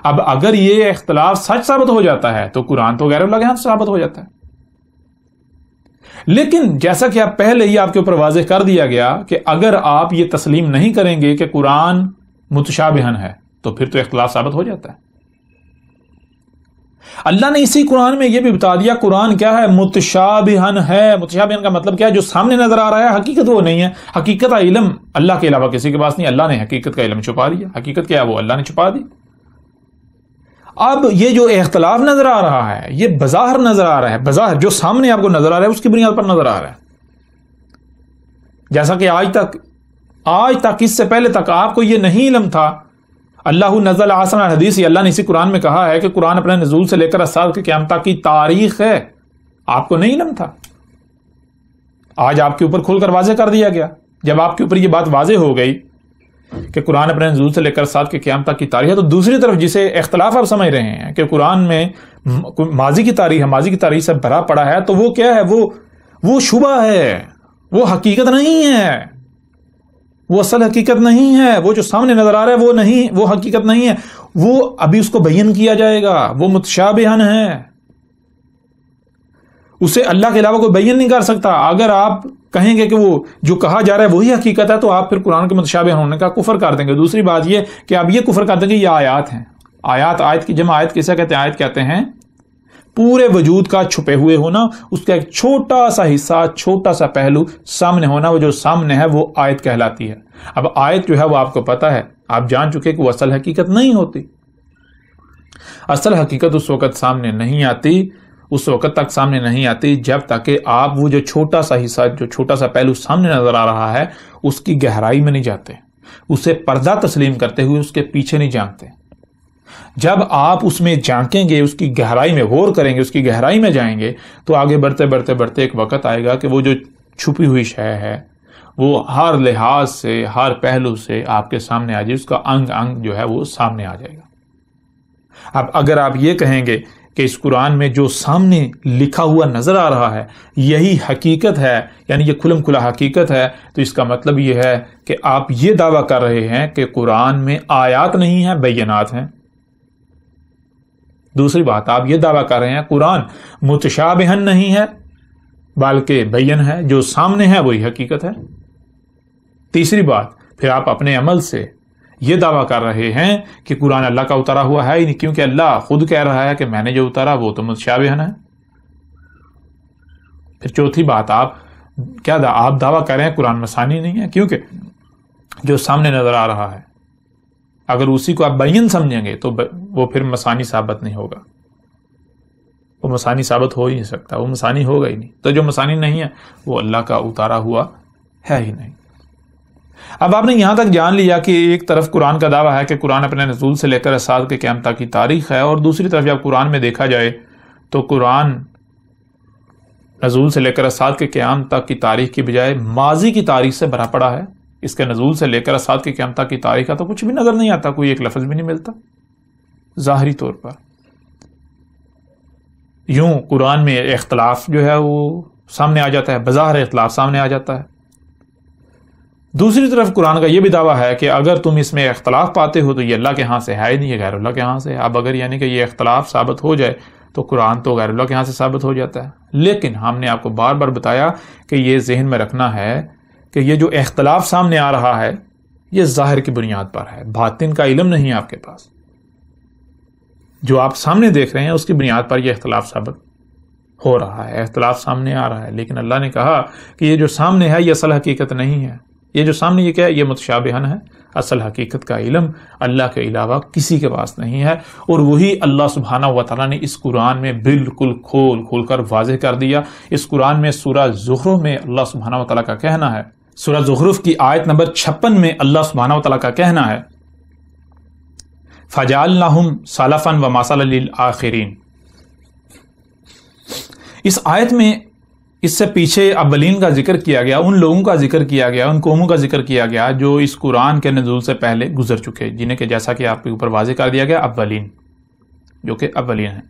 Speaker 1: اب اگر یہ اختلاف سچ ثابت ہو جاتا ہے تو قرآن تو غیر اللہ کے ہاں سے ثابت ہو جاتا ہے۔ لیکن جیسا کہ آپ پہلے ہی آپ کے اوپر واضح کر دیا گیا کہ اگر آپ یہ تسلیم نہیں کریں گے کہ قرآن متشابہن ہے تو پھر تو اختلاف ثابت ہو جاتا ہے۔ اللہ نے اسی قرآن میں یہ بھی بتا دیا قرآن کیا ہے؟ متشابہن ہے۔ متشابہن کا مطلب کیا ہے؟ جو سامنے نظر آ رہا ہے حقیقت وہ نہیں ہے، حقیقت کا علم اللہ کے علاوہ کسی کے پاس نہیں، اللہ نے حقیقت کا علم چھپا دیا، حقیقت کیا ہے وہ اللہ نے چھپا دی۔ اب یہ جو اختلاف نظر آ رہا ہے یہ بظاہر نظر آ رہا ہے، بظاہر جو سامنے آپ کو نظر آ رہا ہے اس کی بنیاد پر نظر آ رہا ہے، جیسا کہ آج تک اس سے پہلے تک آپ کو یہ نہیں علم تھا۔ اللہ نزل احسن الحدیث، اللہ نے اسی قرآن میں کہا ہے کہ قرآن اپنے نزول سے لے کر اسات کے قیامت تک کی تاریخ ہے، آپ کو نہیں علم تھا، آج آپ کے اوپر کھول کر واضح کر دیا گیا۔ جب آپ کے اوپر یہ بات واضح ہو گئی کہ قرآن اپنے نزول سے لے کر اسات کے قیامت تک کی تاریخ ہے، تو دوسری طرف جسے اختلاف آپ سمجھ رہے ہیں کہ قرآن میں ماضی کی تاریخ ہے، ماضی کی تاریخ سے بھرا پڑا ہے، تو وہ کیا ہے؟ وہ شبہ ہے، وہ حقیقت نہیں ہے، وہ اصل حقیقت نہیں ہے، وہ جو سامنے نظر آ رہا ہے وہ نہیں، وہ حقیقت نہیں ہے، وہ ابھی اس کو بیان کیا جائے گا، وہ متشابہن ہے، اسے اللہ کے علاوہ کوئی بیان نہیں کر سکتا۔ اگر آپ کہیں گے کہ وہ جو کہا جا رہا ہے وہی حقیقت ہے تو آپ پھر قرآن کے متشابہ ہونے کا کفر کر دیں گے۔ دوسری بات یہ کہ آپ یہ کفر کر دیں گے یہ آیات ہیں، آیت کی جمع آیت کسے کہتے ہیں؟ آیت کہتے ہیں پورے وجود کا چھپے ہوئے ہونا، اس کا ایک چھوٹا سا حصہ، چھوٹا سا پہلو سامنے ہونا، وہ جو سامنے ہے وہ آیت کہلاتی ہے۔ اب آیت جو ہے وہ آپ کو پتا ہے، آپ جان چکے کہ وہ اصل حقیقت نہیں ہوتی، اصل حقیقت اس وقت سامنے نہیں آتی، اس وقت تک سامنے نہیں آتی جب تک کہ آپ وہ جو چھوٹا سا حصہ، جو چھوٹا سا پہلو سامنے نظر آ رہا ہے اس کی گہرائی میں نہیں جاتے، اسے پردہ تسلیم کرتے ہوئے اس کے پیچھے نہیں جھانکتے۔ جب آپ اس میں جھانکیں گے، اس کی گہرائی میں غور کریں گے، اس کی گہرائی میں جائیں گے تو آگے بڑھتے بڑھتے بڑھتے ایک وقت آئے گا کہ وہ جو چھپی ہوئی شے ہے وہ ہر لحاظ سے، ہر پہلو سے آپ کے سامنے آ جائے، اس کا انگ انگ جو ہے وہ سامنے آ جائے گا۔ اب اگر آپ یہ کہیں گے کہ اس قرآن میں جو سامنے لکھا ہوا نظر آ رہا ہے یہی حقیقت ہے، یعنی یہ کھلم کھلا حقیقت ہے، تو اس کا مطلب یہ ہے کہ آپ یہ دعویٰ کر رہے ہیں کہ قرآن میں آیات نہیں ہیں، بینات ہیں۔ دوسری بات آپ یہ دعویٰ کر رہے ہیں قرآن متشابہن نہیں ہے بلکہ بین ہے، جو سامنے ہے وہی حقیقت ہے۔ تیسری بات پھر آپ اپنے عمل سے یہ دعویٰ کر رہے ہیں کہ قرآن اللہ کا اتارا ہوا ہے ہی نہیں، کیونکہ اللہ خود کہہ رہا ہے کہ میں نے جو اتارا وہ تو متشابہن ہے۔ پھر چوتھی بات آپ دعویٰ کر رہے ہیں قرآن مثانی نہیں ہے، کیونکہ جو سامنے نظر آ رہا ہے اگر اسی کو آپ بین سمجھیں گے تو وہ پھر مثانی ثابت نہیں ہوگا، وہ مثانی ثابت ہو ہی نہیں سکتا، وہ مثانی ہوگا ہی نہیں، تو جو مثانی نہیں ہے وہ اللہ کا اتارا ہوا ہے ہی نہیں۔ اب آپ نے یہاں تک جان لیا کہ ایک طرف قرآن کا دعویٰ ہے کہ قرآن اپنے نزول سے لے کر اسات کے قیامت تک کی تاریخ ہے، اور دوسری طرف جب قرآن میں دیکھا جائے تو قرآن نزول سے لے کر اسات کے قیام تک کی تاریخ کی بجائے ماضی کی تاریخ سے بھرا پڑا ہے. اس کے نزول سے لے کر اسات کے قیام تک کی تاریخ کا تو کچھ بھی نظر نہیں آتا، کوئی ایک لفظ بھی نہیں ملتا ظاہری طور پر. یوں قرآن میں اختلاف جو ہے وہ سامنے آ جاتا ہے، بظاہر اختلاف سامنے آ جاتا ہے. دوسری طرف قرآن کا یہ بھی دعویٰ ہے کہ اگر تم اس میں اختلاف پاتے ہو تو یہ اللہ کے ہاں سے ہے ہی نہیں، یہ غیر اللہ کے ہاں سے ہے. اب اگر یعنی کہ یہ اختلاف ثابت ہو جائے تو قرآن تو غیر اللہ کے ہاں سے ثابت ہو جاتا ہے. لیکن ہم نے آپ کو بار بار بتایا کہ یہ ذہن میں رکھنا ہے کہ یہ جو اختلاف سامنے آ رہا ہے یہ ظاہر کی بنیاد پر ہے، باطن کا علم نہیں ہے آپ کے پاس. جو آپ سامنے دیکھ رہے ہیں اس کی بنیاد پر یہ اختلاف ثابت ہو رہا ہے، اختلاف سامنے آ رہا ہے. لیکن اللہ نے کہا کہ یہ جو سامنے ہے یہ اصل حقیقت نہیں ہے. یہ جو سامنے یہ کیا ہے؟ یہ متشابہن ہے. اصل حقیقت کا علم اللہ کے علاوہ کسی کے پاس نہیں ہے، اور وہی اللہ سبحانہ و تعالیٰ نے اس قرآن میں بالکل کھول کر واضح کر دیا. اس قرآن میں سورہ زخرف میں اللہ سبحانہ و تعالیٰ کا کہنا ہے، سورہ زخرف کی آیت نمبر 56 میں اللہ سبحانہ و تعالیٰ کا کہنا ہے فَجَعَلْنَاهُمْ سَلَفًا وَمَثَلًا لِلْآخِرِينَ. اس آیت میں اس سے پیچھے اولین کا ذکر کیا گیا، ان لوگوں کا ذکر کیا گیا، ان قوموں کا ذکر کیا گیا جو اس قرآن کے نزول سے پہلے گزر چکے، جنہیں کہ جیسا کہ آپ کے اوپر واضح کر دیا گیا اولین، جو کہ اولین ہیں.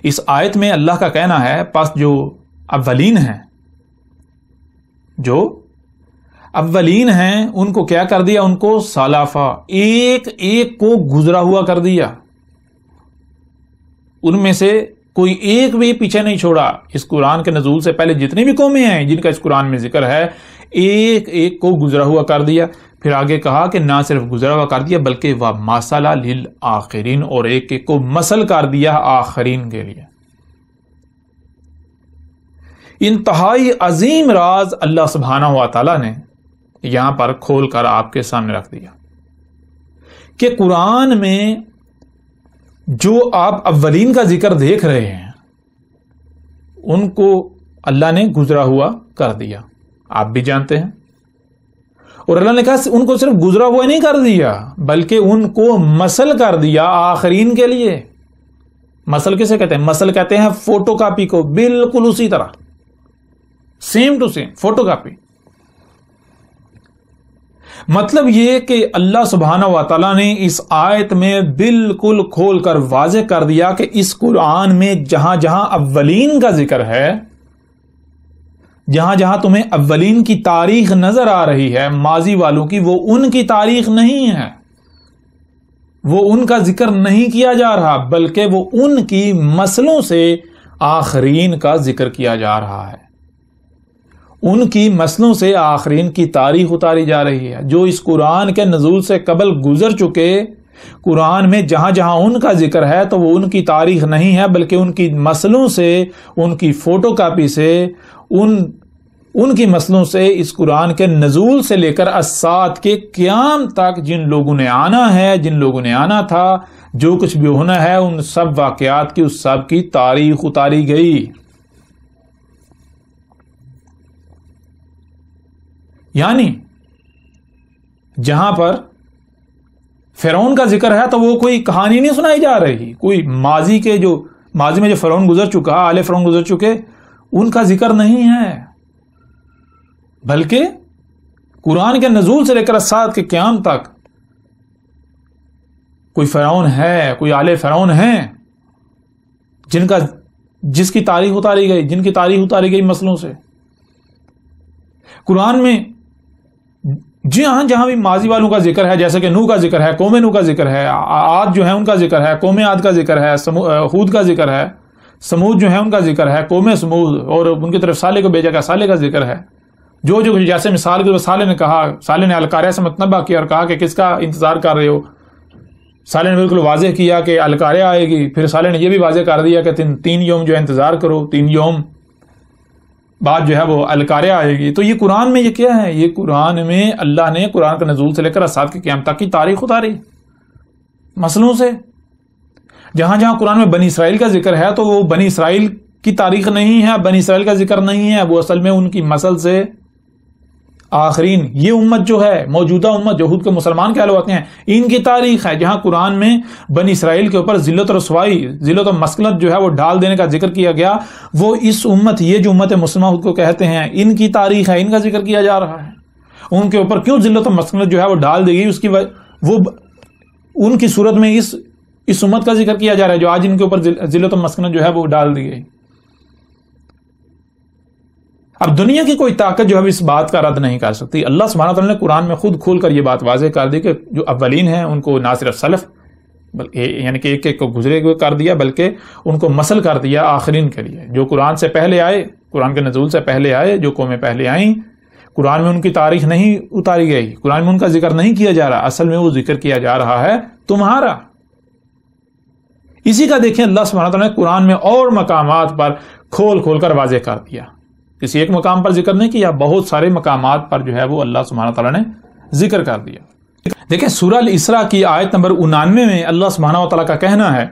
Speaker 1: اس آیت میں اللہ کا کہنا ہے پس جو اولین ہیں، جو اولین ہیں ان کو کیا کر دیا؟ ان کو سالافا، ایک ایک کو گزرا ہوا کر دیا. ان میں سے کوئی ایک بھی پیچھے نہیں چھوڑا. اس قرآن کے نزول سے پہلے جتنی بھی قومیں ہیں جن کا اس قرآن میں ذکر ہے، ایک ایک کو گزرا ہوا کر دیا. پھر آگے کہا کہ نہ صرف گزرا ہوا کر دیا بلکہ وَمَثَلًا لِلْآخِرِينَ، اور ایک ایک کو مثل کر دیا آخرین کے لیے. انتہائی عظیم راز اللہ سبحانہ و تعالیٰ نے یہاں پر کھول کر آپ کے سامنے رکھ دیا کہ قرآن میں جو آپ اولین کا ذکر دیکھ رہے ہیں ان کو اللہ نے گزرا ہوا کر دیا، آپ بھی جانتے ہیں. اور اللہ نے کہا ان کو صرف گزرا ہوا نہیں کر دیا بلکہ ان کو مثل کر دیا آخرین کے لیے. مثل کسے کہتے ہیں؟ مثل کہتے ہیں فوٹو کاپی کو، بالکل اسی طرح، same to same photocopy. مطلب یہ کہ اللہ سبحانہ و تعالیٰ نے اس آیت میں بالکل کھول کر واضح کر دیا کہ اس قرآن میں جہاں جہاں اولین کا ذکر ہے، جہاں جہاں تمہیں اولین کی تاریخ نظر آ رہی ہے ماضی والوں کی، وہ ان کی تاریخ نہیں ہے، وہ ان کا ذکر نہیں کیا جا رہا بلکہ وہ ان کی مثلوں سے آخرین کا ذکر کیا جا رہا ہے. ان کی مثلوں سے آخرین کی تاریخ اتاری جا رہی ہے. جو اس قرآن کے نزول سے قبل گزر چکے، قرآن میں جہاں جہاں ان کا ذکر ہے تو وہ ان کی تاریخ نہیں ہے بلکہ ان کی مثلوں سے، ان کی فوٹو کاپی سے، ان کی مثلوں سے اس قرآن کے نزول سے لے کر اسات کے قیام تک جن لوگوں نے آنا ہے، جن لوگوں نے آنا تھا، جو کچھ بھی ہونا ہے، ان سب واقعات کی، اس سب کی تاریخ اتاری گئی. یعنی جہاں پر فرعون کا ذکر ہے تو وہ کوئی کہانی نہیں سنائی جا رہی، کوئی ماضی میں جو فرعون گزر چکا، آل فرعون گزر چکے، ان کا ذکر نہیں ہے، بلکہ قرآن کے نزول سے لے کر اسات کے قیام تک کوئی فرعون ہے، کوئی آل فرعون ہیں جس کی تاریخ اتاری گئی، جن کی تاریخ اتاری گئی مسئلوں سے. قرآن میں جی ہاں جہاں بھی ماضی والوں کا ذکر ہے، جیسے کہ نوح کا ذکر ہے، قوم نوح کا ذکر ہے، عاد جو ہے ان کا ذکر ہے، قوم عاد کا ذکر ہے، ہود کا ذکر ہے، سمود جو ہے ان کا ذکر ہے، قوم سمود، اور ان کی طرف صالح کو بھیجا گیا، صالح کا ذکر ہے. جو جیسے مثال کے صالح نے کہا، صالح نے القاریہ سے متنبہ کیا اور کہا کہ کس کا انتظار کر رہے ہو. صالح نے بالکل واضح کیا کہ القاریہ آئے گی. پھر صالح نے یہ بھی واضح کر دیا کہ 3 یوم جو ہے انتظار کرو، 3 یوم بعد جو ہے وہ القاریہ آئے گی. تو یہ قرآن میں یہ کیا ہے؟ یہ قرآن میں اللہ نے قرآن کا نزول سے لے کر اسات کے قیام تک کی تاریخ اتاری مسئلوں سے. جہاں جہاں قرآن میں بنی اسرائیل کا ذکر ہے تو وہ بنی اسرائیل کی تاریخ نہیں ہے، بنی اسرائیل کا ذکر نہیں ہے، وہ اصل میں ان کی مسل سے آخرین یہ امت جو ہے، موجودہ امت یہود کے مسلمان کہلواتے ہیں، ان کی تاریخ ہے جہاں قرآن میں بنی اسرائیل کے اوپر ذلت و رسوائی، ذلت و مسکنت جو ہے وہ ڈال دینے کا ذکر کیا گیا، وہ اس امت، یہ جو امت مسلمہ کو کہتے ہیں، ان کی تاریخ ہے، ان کا ذکر کیا جا رہا ہے۔ ان کے اوپر کیوں ذلت و مسکنت جو ہے وہ ڈال دی گئی، اس کی وہ ان کی صورت میں اس امت کا ذکر کیا جا رہا ہے جو آج ان کے اوپر ذلت و مسکنت جو ہے وہ ڈال دی گئی۔ اب دنیا کی کوئی طاقت جو ہے اس بات کا رد نہیں کر سکتی۔ اللہ سبحانہ وتعالیٰ نے قرآن میں خود کھول کر یہ بات واضح کر دی کہ جو اولین ہیں ان کو نہ صرف سلف یعنی کہ ایک ایک کو گزرے ہوئے کر دیا، بلکہ ان کو مثل کر دیا آخرین کے لیے، جو قرآن سے پہلے آئے، قرآن کے نزول سے پہلے آئے، جو قومیں پہلے آئیں، قرآن میں ان کی تاریخ نہیں اتاری گئی، قرآن میں ان کا ذکر نہیں کیا جا رہا، اصل میں وہ ذکر کیا جا رہا ہے تمہارا۔ اسی کا دیکھیں اللہ سبحانہ وتعالیٰ نے قرآن میں اور مقامات پر کھول کھول کر واضح کر دیا، کسی ایک مقام پر ذکر نہیں کیا، بہت سارے مقامات پر جو ہے وہ اللہ سبحانہ تعالیٰ نے ذکر کر دیا۔ دیکھیں سورہ الاسراء کی آیت نمبر 99 میں اللہ سبحانہ وتعالیٰ کا کہنا ہے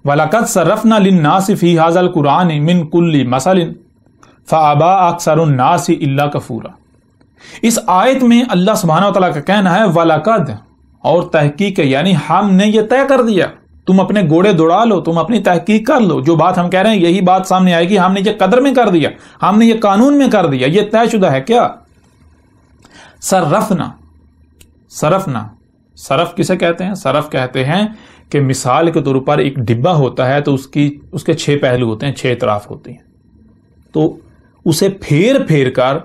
Speaker 1: وَلَقَدْ صَرَّفْنَا لِلنَّاسِ فِي هَذَا الْقُرْآنِ مِنْ كُلِّ مَثَلٍ فَأَبَىٰ أَكْثَرُ النَّاسِ إِلَّا كَفُورًا۔ اس آیت میں اللہ سبحانہ وتعالیٰ کا کہنا ہے وَلَقَدْ، اور تحقیق ہے، یعنی ہم نے یہ طے کر دیا، تم اپنے گھوڑے دوڑا لو، تم اپنی تحقیق کر لو، جو بات ہم کہہ رہے ہیں یہی بات سامنے آئے گی، ہم نے یہ قدر میں کر دیا، ہم نے یہ قانون میں کر دیا، یہ طے شدہ ہے۔ کیا؟ صرفنا، صرف کسے کہتے ہیں؟ صرف کہتے ہیں کہ مثال کے طور پر ایک ڈبہ ہوتا ہے تو اس کے 6 پہلو ہوتے ہیں، 6 اطراف ہوتے ہیں، تو اسے پھیر پھیر کر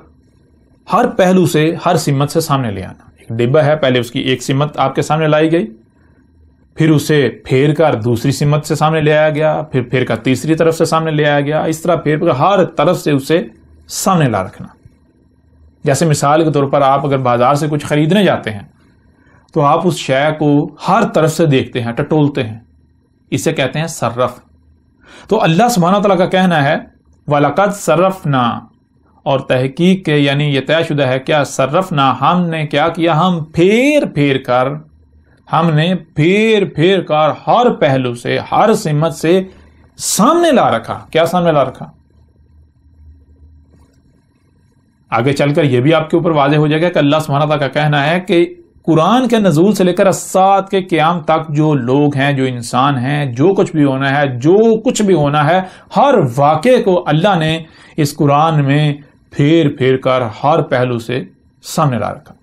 Speaker 1: ہر پہلو سے، ہر سمت سے سامنے لے آنا۔ ایک ڈبہ ہے، پہلے اس کی ایک سمت آپ کے سامنے لائی گئی، پھر اسے پھیر کر دوسری سمت سے سامنے لے آیا گیا، پھر پھیر کر تیسری طرف سے سامنے لے آیا گیا، اس طرح پھیر کر ہر طرف سے اسے سامنے لا رکھنا۔ جیسے مثال کے طور پر آپ اگر بازار سے کچھ خریدنے جاتے ہیں تو آپ اس شے کو ہر طرف سے دیکھتے ہیں، ٹٹولتے ہیں، اسے کہتے ہیں صرف۔ تو اللہ سبحانہ تعالیٰ کا کہنا ہے وَلَقَدْ صَرَّفْنَا، اور تحقیق کے یعنی یہ طے شدہ ہے، کیا صرفنا، ہم نے کیا کیا، ہم پھیر پھیر کر ہر پہلو سے، ہر سمت سے سامنے لا رکھا۔ کیا سامنے لا رکھا؟ آگے چل کر یہ بھی آپ کے اوپر واضح ہو جائے گا کہ اللہ سبحانہ تعالیٰ کا کہنا ہے کہ قرآن کے نزول سے لے کر الساعۃ کے قیام تک جو لوگ ہیں، جو انسان ہیں، جو کچھ بھی ہونا ہے، ہر واقعے کو اللہ نے اس قرآن میں پھیر پھیر کر ہر پہلو سے سامنے لا رکھا۔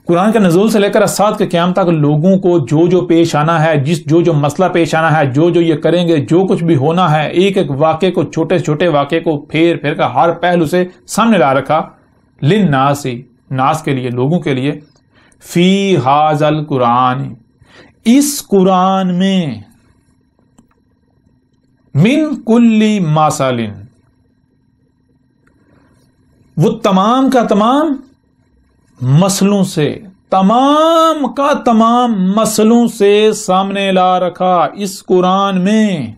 Speaker 1: قرآن کے نزول سے لے کر الساعۃ کے قیام تک لوگوں کو جو پیش آنا ہے، جو مسئلہ پیش آنا ہے، جو یہ کریں گے، جو کچھ بھی ہونا ہے، ایک ایک واقعے کو، چھوٹے چھوٹے واقعے کو پھیر پھیر کر ہر پہلو سے سامنے لا رکھا۔ للناس، ناس کے لیے، لوگوں کے لیے، فی ھذا القرآن، اس قرآن میں، من کل مثل، وہ تمام کا تمام مسئلوں سے، تمام کا تمام مسئلوں سے سامنے لا رکھا اس قرآن میں۔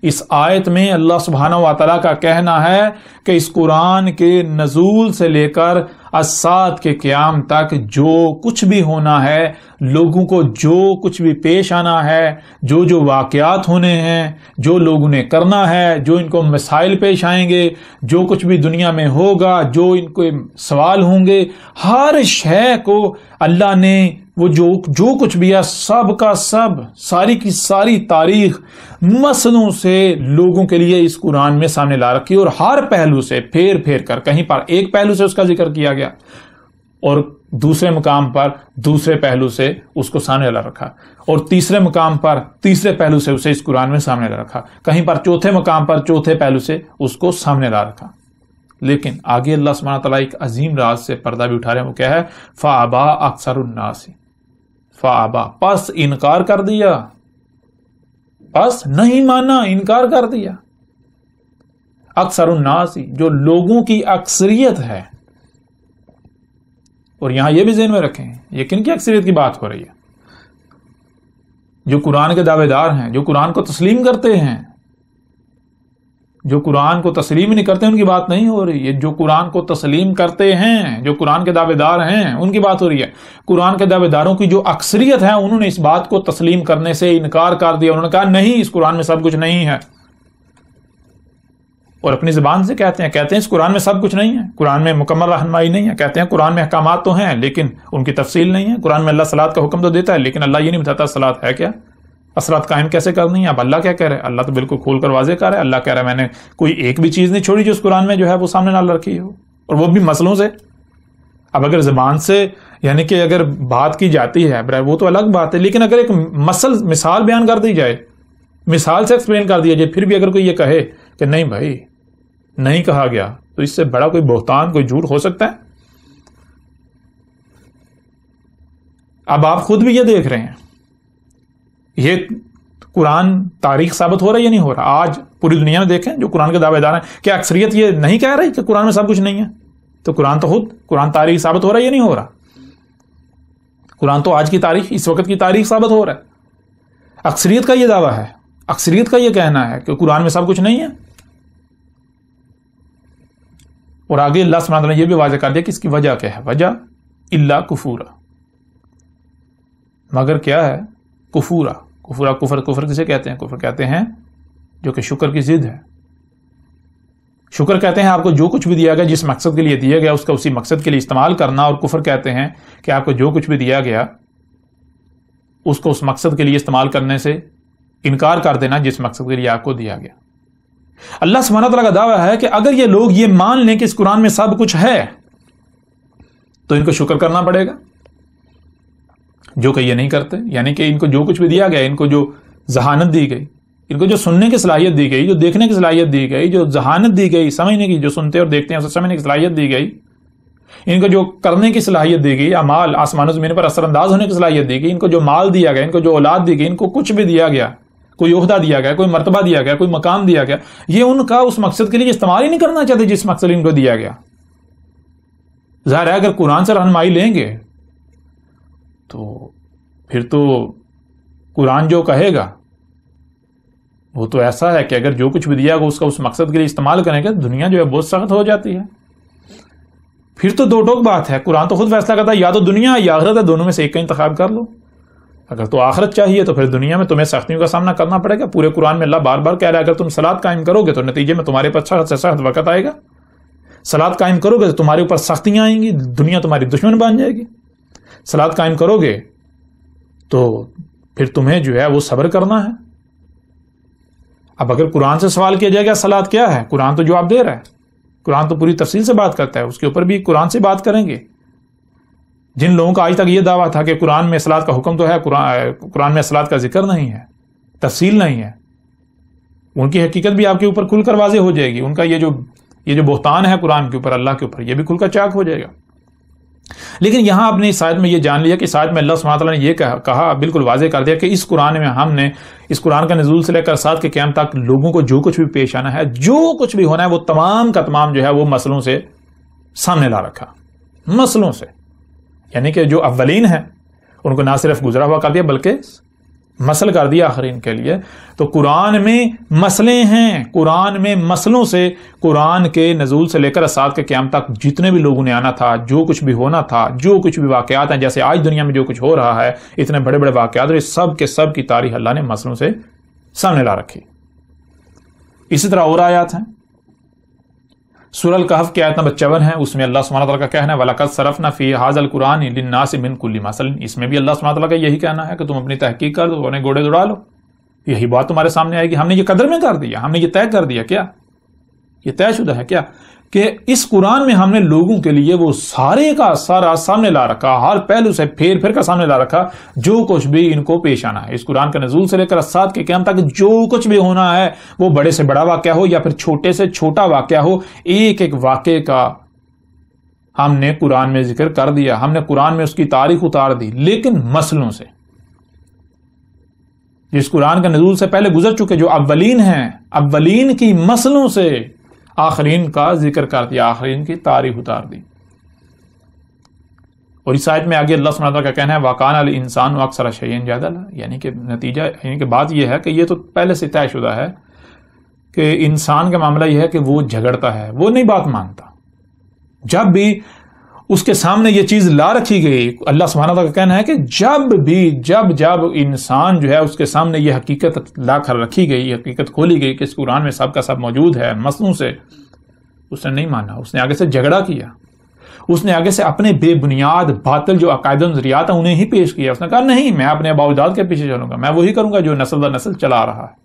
Speaker 1: اس آیت میں اللہ سبحانہ و تعالیٰ کا کہنا ہے کہ اس قرآن کے نزول سے لے کر الساعۃ کے قیام تک جو کچھ بھی ہونا ہے، لوگوں کو جو کچھ بھی پیش آنا ہے، جو واقعات ہونے ہیں، جو لوگوں نے کرنا ہے، جو ان کو مسائل پیش آئیں گے، جو کچھ بھی دنیا میں ہوگا، جو ان کو سوال ہوں گے، ہر شے کو اللہ نے وہ جو کچھ بھی ہے، سب کا سب، ساری کی ساری تاریخ مسئلوں سے لوگوں کے لیے اس قرآن میں سامنے لا رکھی، اور ہر پہلو سے پھیر پھیر کر، کہیں پر ایک پہلو سے اس کا ذکر کیا گیا اور دوسرے مقام پر دوسرے پہلو سے اس کو سامنے لا رکھا، اور تیسرے مقام پر تیسرے پہلو سے اسے اس قرآن میں سامنے لا رکھا، کہیں پر چوتھے مقام پر چوتھے پہلو سے اس کو سامنے لا رکھا۔ لیکن آگے اللہ سبحانہ تعالیٰ ایک عظیم راز سے پردہ بھی اٹھا رہے ہیں، وہ کیا ہے؟ فَأَبَىٰ أَكْثَرُ النَّاسِ، فَأَبَىٰ، پس انکار کر دیا، پس نہیں مانا، انکار کر دیا، اکثر الناس، جو لوگوں کی اکثریت ہے۔ اور یہاں یہ بھی ذہن میں رکھیں، یہ کن کی اکثریت کی بات ہو رہی ہے؟ جو قرآن کے دعوے دار ہیں، جو قرآن کو تسلیم کرتے ہیں، جو قرآن کو تسلیم نہیں کرتے ان کی بات نہیں ہو رہی ہے، جو قرآن کو تسلیم کرتے ہیں، جو قرآن کے دعوے دار ہیں، ان کی بات ہو رہی ہے۔ قرآن کے دعوے داروں کی جو اکثریت ہے، انہوں نے اس بات کو تسلیم کرنے سے انکار کر دیا، انہوں نے کہا نہیں، اس قرآن میں سب کچھ نہیں ہے، اور اپنی زبان سے کہتے ہیں اس قرآن میں سب کچھ نہیں ہے، قرآن میں مکمل رہنمائی نہیں ہے، کہتے ہیں قرآن میں احکامات تو ہیں لیکن ان کی تفصیل نہیں ہے، قرآن میں اللہ صلاۃ کا حکم تو دیتا ہے لیکن اللہ یہ نہیں بتاتا صلاۃ ہے کیا، صلاۃ قائم کیسے کرنی ہے۔ اب اللہ کیا کہہ رہا ہے؟ اللہ تو بالکل کھول کر واضح کر رہا ہے، اللہ کہہ رہا ہے میں نے کوئی ایک بھی چیز نہیں چھوڑی جو اس قرآن میں جو ہے وہ سامنے نہ رکھی ہو، اور وہ بھی مسئلوں سے۔ اب اگر زبان سے یعنی کہ اگر بات کی جاتی ہے وہ تو الگ بات ہے، لیکن اگر ایک مثال بیان کر دی جائے، مثال سے ایکسپلین کر دیا جائے، پھر بھی اگر کوئی یہ کہے کہ نہیں بھائی نہیں کہا گیا، تو اس سے بڑا کوئی بہتان کوئی جھوٹ ہو سکتا ہے؟ اب آپ خود بھی یہ دیکھ رہے ہیں، یہ قرآن تاریخ ثابت ہو رہا ہے یا نہیں ہو رہا؟ آج پوری دنیا میں دیکھیں جو قرآن کے دعوے دار ہیں، کیا اکثریت یہ نہیں کہہ رہی کہ قرآن میں سب کچھ نہیں ہے؟ تو قرآن تو خود قرآن تاریخ ثابت ہو رہا ہے یا نہیں ہو رہا؟ قرآن تو آج کی تاریخ، اس وقت کی تاریخ ثابت ہو رہا ہے۔ اکثریت کا یہ دعویٰ ہے، اکثریت کا یہ کہنا ہے کہ قرآن میں سب کچھ نہیں ہے، اور آگے اللہ سبحانہ وتعالی نے یہ بھی واضح کر دیا کہ اس کی وجہ کیا ہے، وجہ الا کفورا، مگر کیا ہے؟ کفورا۔ کفر کسے کہتے ہیں؟ کفر کہتے ہیں جو کہ شکر کی ضد ہے۔ شکر کہتے ہیں آپ کو جو کچھ بھی دیا گیا، جس مقصد کے لیے دیا گیا اس کا اسی مقصد کے لیے استعمال کرنا، اور کفر کہتے ہیں کہ آپ کو جو کچھ بھی دیا گیا اس کو اس مقصد کے لیے استعمال کرنے سے انکار کر دینا جس مقصد کے لیے آپ کو دیا گیا۔ اللہ سبحانہ تعالیٰ کا دعویٰ ہے کہ اگر یہ لوگ یہ مان لیں کہ اس قرآن میں سب کچھ ہے تو ان کو شکر کرنا پڑے گا، جو کہ یہ نہیں کرتے۔ یعنی کہ ان کو جو کچھ بھی دیا گیا، ان کو جو ذہانت دی گئی، ان کو جو سننے کی صلاحیت دی گئی، جو دیکھنے کی صلاحیت دی گئی، جو ذہانت دی گئی سمجھنے کی، جو سنتے اور دیکھتے ہیں اسے سمجھنے کی صلاحیت دی گئی، ان کو جو کرنے کی صلاحیت دی گئی، اعمال آسمان و زمین پر اثر انداز ہونے کی صلاحیت دی گئی، ان کو جو مال دیا گیا، ان کو جو اولاد دی گئی، ان کو کچھ بھی دیا گیا، کوئی عہدہ دیا گیا، کوئی مرتبہ دیا گیا، کوئی مقام دیا گیا، یہ ان کا اس مقصد کے لیے استعمال ہی نہیں کرنا چاہتے جس مقصد ان کو دیا گیا۔ ظاہر ہے اگر قرآن سے رہنمائی لیں گے تو پھر تو قرآن جو کہے گا وہ تو ایسا ہے کہ اگر جو کچھ بھی دیا گا اس کا اس مقصد کے لیے استعمال کریں گے، دنیا جو ہے بہت سخت ہو جاتی ہے۔ پھر تو دو ٹوک بات ہے، قرآن تو خود فیصلہ کرتا ہے یا تو دنیا یا آخرت ہے، دونوں میں سے ایک کا انتخاب کر لو۔ اگر تو آخرت چاہیے تو پھر دنیا میں تمہیں سختیوں کا سامنا کرنا پڑے گا۔ پورے قرآن میں اللہ بار بار کہہ رہا ہے اگر تم صلاۃ قائم کرو گے تو نتیجے میں تمہارے پر سخت سے سخت وقت آئے گا، صلاۃ قائم کرو گے تو تمہارے اوپر سختیاں آئیں گی، دنیا تمہاری دشمن بن جائے گی، صلاۃ قائم کرو گے تو پھر تمہیں جو ہے وہ صبر کرنا ہے۔ اب اگر قرآن سے سوال کیا جائے گا صلاۃ کیا ہے، قرآن تو جواب دے رہا ہے، قرآن تو پوری تفصیل سے بات کرتا ہے، اس کے اوپر بھی قرآن سے بات کریں گے۔ جن لوگوں کا آج تک یہ دعویٰ تھا کہ قرآن میں صلاۃ کا حکم تو ہے، قرآن میں صلاۃ کا ذکر نہیں ہے، تفصیل نہیں ہے، ان کی حقیقت بھی آپ کے اوپر کھل کر واضح ہو جائے گی۔ ان کا یہ جو بہتان ہے قرآن کے اوپر، اللہ کے اوپر، یہ بھی کھل کر چاک ہو جائے گا۔ لیکن یہاں آپ نے اس آیت میں یہ جان لیا کہ اس آیت میں اللہ سبحانہ تعالیٰ نے یہ کہا، بالکل واضح کر دیا کہ اس قرآن میں ہم نے اس قرآن کا نزول سے لے کر ساتھ کے قیامت تک لوگوں کو جو کچھ بھی پیش آنا ہے، جو کچھ بھی ہونا ہے، وہ تمام کا تمام جو ہے وہ مسئلوں سے سامنے لا رکھا، مسئلوں سے، یعنی کہ جو اولین ہیں ان کو نہ صرف گزرا ہوا کر دیا بلکہ مسل کر دیا آخرین کے لیے۔ تو قرآن میں مسئلے ہیں، قرآن میں مسئلوں سے، قرآن کے نزول سے لے کر ساتھ کے قیامت تک جتنے بھی لوگوں نے آنا تھا، جو کچھ بھی ہونا تھا، جو کچھ بھی واقعات ہیں، جیسے آج دنیا میں جو کچھ ہو رہا ہے، اتنے بڑے بڑے واقعات، اور سب کے سب کی تاریخ اللہ نے مسئلوں سے سامنے لا رکھی۔ اسی طرح اور آیات ہیں، سورہ الکہف کی آیت نمبر 54 ہے، اس میں اللہ سبحانہ تعالیٰ کا کہنا ہے وَلَقَدْ صَرَفْنَا فِي هَذَا الْقُرْآنِ لِلنَّاسِ مِنْ كُلِّ مَثَلٍ، اس میں بھی اللہ سبحانہ تعالیٰ کا یہی کہنا ہے کہ تم اپنی تحقیق کر دو، انہیں گھوڑے دوڑا لو، یہی بات تمہارے سامنے آئے گی۔ ہم نے یہ قدر میں کر دیا، ہم نے یہ طے کر دیا، کیا یہ طے شدہ ہے کیا کہ اس قرآن میں ہم نے لوگوں کے لیے وہ سارے کا سارا سامنے لا رکھا، ہر پہلو سے پھیر پھر کا سامنے لا رکھا، جو کچھ بھی ان کو پیش آنا ہے۔ اس قرآن کا نزول سے لے کر ساتھ کے قیامت تک جو کچھ بھی ہونا ہے، وہ بڑے سے بڑا واقعہ ہو یا پھر چھوٹے سے چھوٹا واقعہ ہو، ایک ایک واقعے کا ہم نے قرآن میں ذکر کر دیا، ہم نے قرآن میں اس کی تاریخ اتار دی، لیکن مسئلوں سے، جس قرآن کا نزول سے پہلے گزر چکے جو اولین ہیں، اولین کی مسئلوں سے آخرین کا ذکر کر دیا، آخرین کی تاریخ اتار دی۔ اور اس آیت میں آگے اللہ سبحانہ وتعالیٰ کا کہنا ہے وَقَانَ الْإِنسَانُ أَكْثَرَ شَيْءٍ جَدَلًا، یعنی کہ نتیجہ، یعنی کہ بات یہ ہے کہ یہ تو پہلے سے طے شدہ ہے کہ انسان کا معاملہ یہ ہے کہ وہ جھگڑتا ہے، وہ نہیں بات مانتا۔ جب بھی اس کے سامنے یہ چیز لا رکھی گئی. اللہ سبحانہ وتعالیٰ کا کہنا ہے کہ جب انسان جو ہے اس کے سامنے یہ حقیقت لا کر رکھی گئی، یہ حقیقت کھولی گئی کہ اس قرآن میں سب کا سب موجود ہے مسلوں سے، اس نے نہیں مانا، اس نے آگے سے جھگڑا کیا، اس نے آگے سے اپنے بے بنیاد باطل جو عقائد و نظریات ہیں انہیں ہی پیش کیا. اس نے کہا نہیں، میں اپنے آباء و اجداد کے پیچھے چلوں گا، میں وہی کروں گا جو نسل در نسل چلا رہا ہے.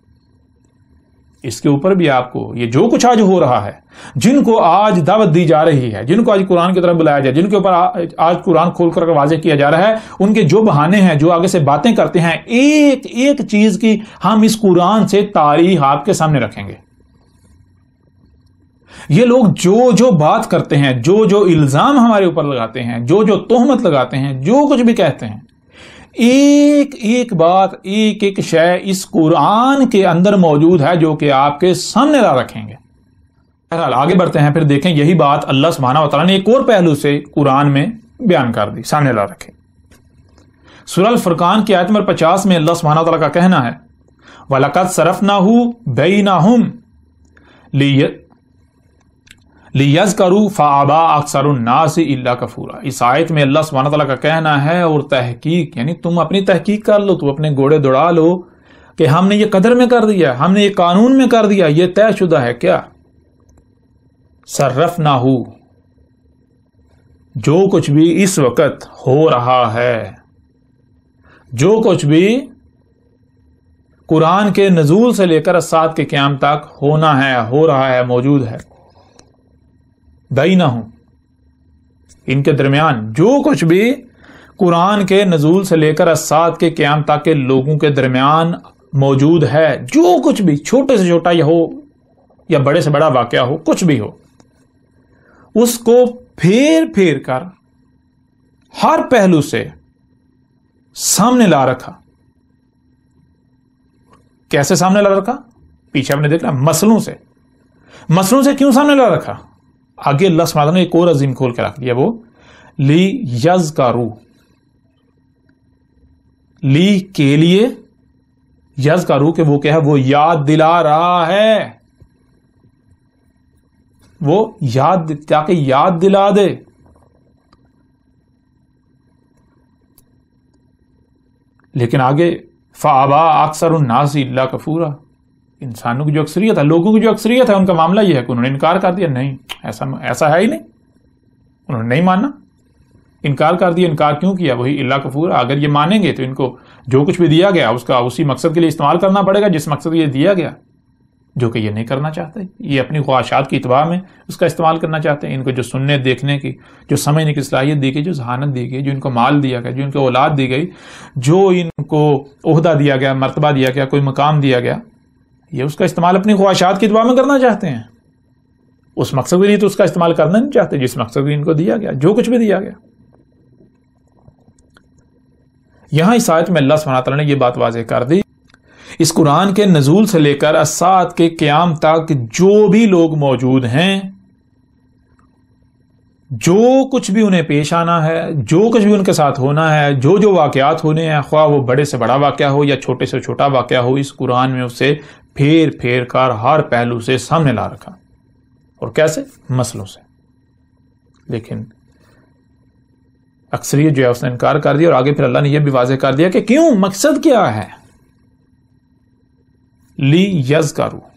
Speaker 1: اس کے اوپر بھی آپ کو یہ جو کچھ آج ہو رہا ہے، جن کو آج دعوت دی جا رہی ہے، جن کو آج قرآن کی طرف بلایا جائے، جن کے اوپر آج قرآن کھول کر واضح کیا جا رہا ہے، ان کے جو بہانے ہیں، جو آگے سے باتیں کرتے ہیں، ایک ایک چیز کی ہم اس قرآن سے تاریخ آپ کے سامنے رکھیں گے. یہ لوگ جو بات کرتے ہیں، جو الزام ہمارے اوپر لگاتے ہیں، جو تہمت لگاتے ہیں، جو کچھ بھی کہتے ہیں، ایک ایک بات، ایک ایک شے اس قرآن کے اندر موجود ہے جو کہ آپ کے سامنے لا رکھیں گے. بہرحال آگے بڑھتے ہیں، پھر دیکھیں یہی بات اللہ سبحانہ وتعالیٰ نے ایک اور پہلو سے قرآن میں بیان کر دی، سامنے لا رکھے. سورہ الفرقان کی آیت نمبر 50 میں اللہ سبحانہ وتعالیٰ کا کہنا ہے وَلَقَدْ صَرَفْنَاهُ بَيْنَهُمْ لِيَذْكَرُوا فَأَبَىٰ أَكْثَرُ النَّاسِ إِلَّا كَفُورًا. اس آیت میں اللہ سبحانہ وتعالیٰ کا کہنا ہے، اور تحقیق یعنی تم اپنی تحقیق کر لو، تم اپنے گھوڑے دوڑا لو کہ ہم نے یہ قدر میں کر دیا، ہم نے یہ قانون میں کر دیا، یہ طے شدہ ہے. کیا صرفناہ، جو کچھ بھی اس وقت ہو رہا ہے، جو کچھ بھی قرآن کے نزول سے لے کر ساعت کے قیام تک ہونا ہے، ہو رہا ہے، موجود ہے، بینہم، ان کے درمیان جو کچھ بھی قرآن کے نزول سے لے کر ساعت کے قیام تک کے لوگوں کے درمیان موجود ہے، جو کچھ بھی چھوٹے سے چھوٹا یہ ہو یا بڑے سے بڑا واقعہ ہو، کچھ بھی ہو، اس کو پھیر پھیر کر ہر پہلو سے سامنے لا رکھا. کیسے سامنے لا رکھا؟ پیچھے آپ نے دیکھا مسئلوں سے کیوں سامنے لا رکھا؟ آگے اللہ سبحانہ نے ایک اور عظیم کھول کے رکھ دیا، وہ لی یذکروا، لی کے لیے، یذکروا کہ وہ کیا ہے، وہ یاد دلا رہا ہے، وہ یاد، تاکہ یاد دلا دے. لیکن آگے فَأَبَىٰ أَكْثَرُ النَّاسِ إِلَّا كَفُورًا، انسانوں کی جو اکثریت ہے، لوگوں کی جو اکثریت ہے، ان کا معاملہ یہ ہے کہ انہوں نے انکار کر دیا. نہیں، ایسا ہے ہی نہیں، انہوں نے نہیں ماننا، انکار کر دیا. انکار کیوں کیا؟ وہی اللہ کفور. اگر یہ مانیں گے تو ان کو جو کچھ بھی دیا گیا اس کا اسی مقصد کے لیے استعمال کرنا پڑے گا جس مقصد کے لیے دیا گیا، جو کہ یہ نہیں کرنا چاہتے. یہ اپنی خواہشات کی اتباع میں اس کا استعمال کرنا چاہتے ہیں. ان کو جو سننے دیکھنے کی، جو سمجھنے کی صلاحیت دی گئی، جو ذہانت دی گئی، جو ان کو مال دیا گیا، جو ان کو اولاد دی گئی، جو ان کو عہدہ دیا گیا، مرتبہ دیا گیا، کوئی مقام دیا گیا، یہ اس کا استعمال اپنی خواہشات کی اتباع میں کرنا چاہتے ہیں. اس مقصد کے لیے تو اس کا استعمال کرنا نہیں چاہتے جس مقصد کے ان کو دیا گیا، جو کچھ بھی دیا گیا. یہاں اس آیت میں اللہ سبحانہ تعالیٰ نے یہ بات واضح کر دی، اس قرآن کے نزول سے لے کر الساعت کے قیام تک جو بھی لوگ موجود ہیں، جو کچھ بھی انہیں پیش آنا ہے، جو کچھ بھی ان کے ساتھ ہونا ہے، جو واقعات ہونے ہیں، خواہ وہ بڑے سے بڑا واقعہ ہو یا چھوٹے سے چھوٹا واقعہ ہو، اس قرآن میں اسے پھیر پھیر کر ہر پہلو سے سامنے لا رکھا. اور کیسے؟ مسئلوں سے. لیکن اکثریت جو ہے اس نے انکار کر دیا. اور آگے پھر اللہ نے یہ بھی واضح کر دیا کہ کیوں، مقصد کیا ہے. لی یذکروا،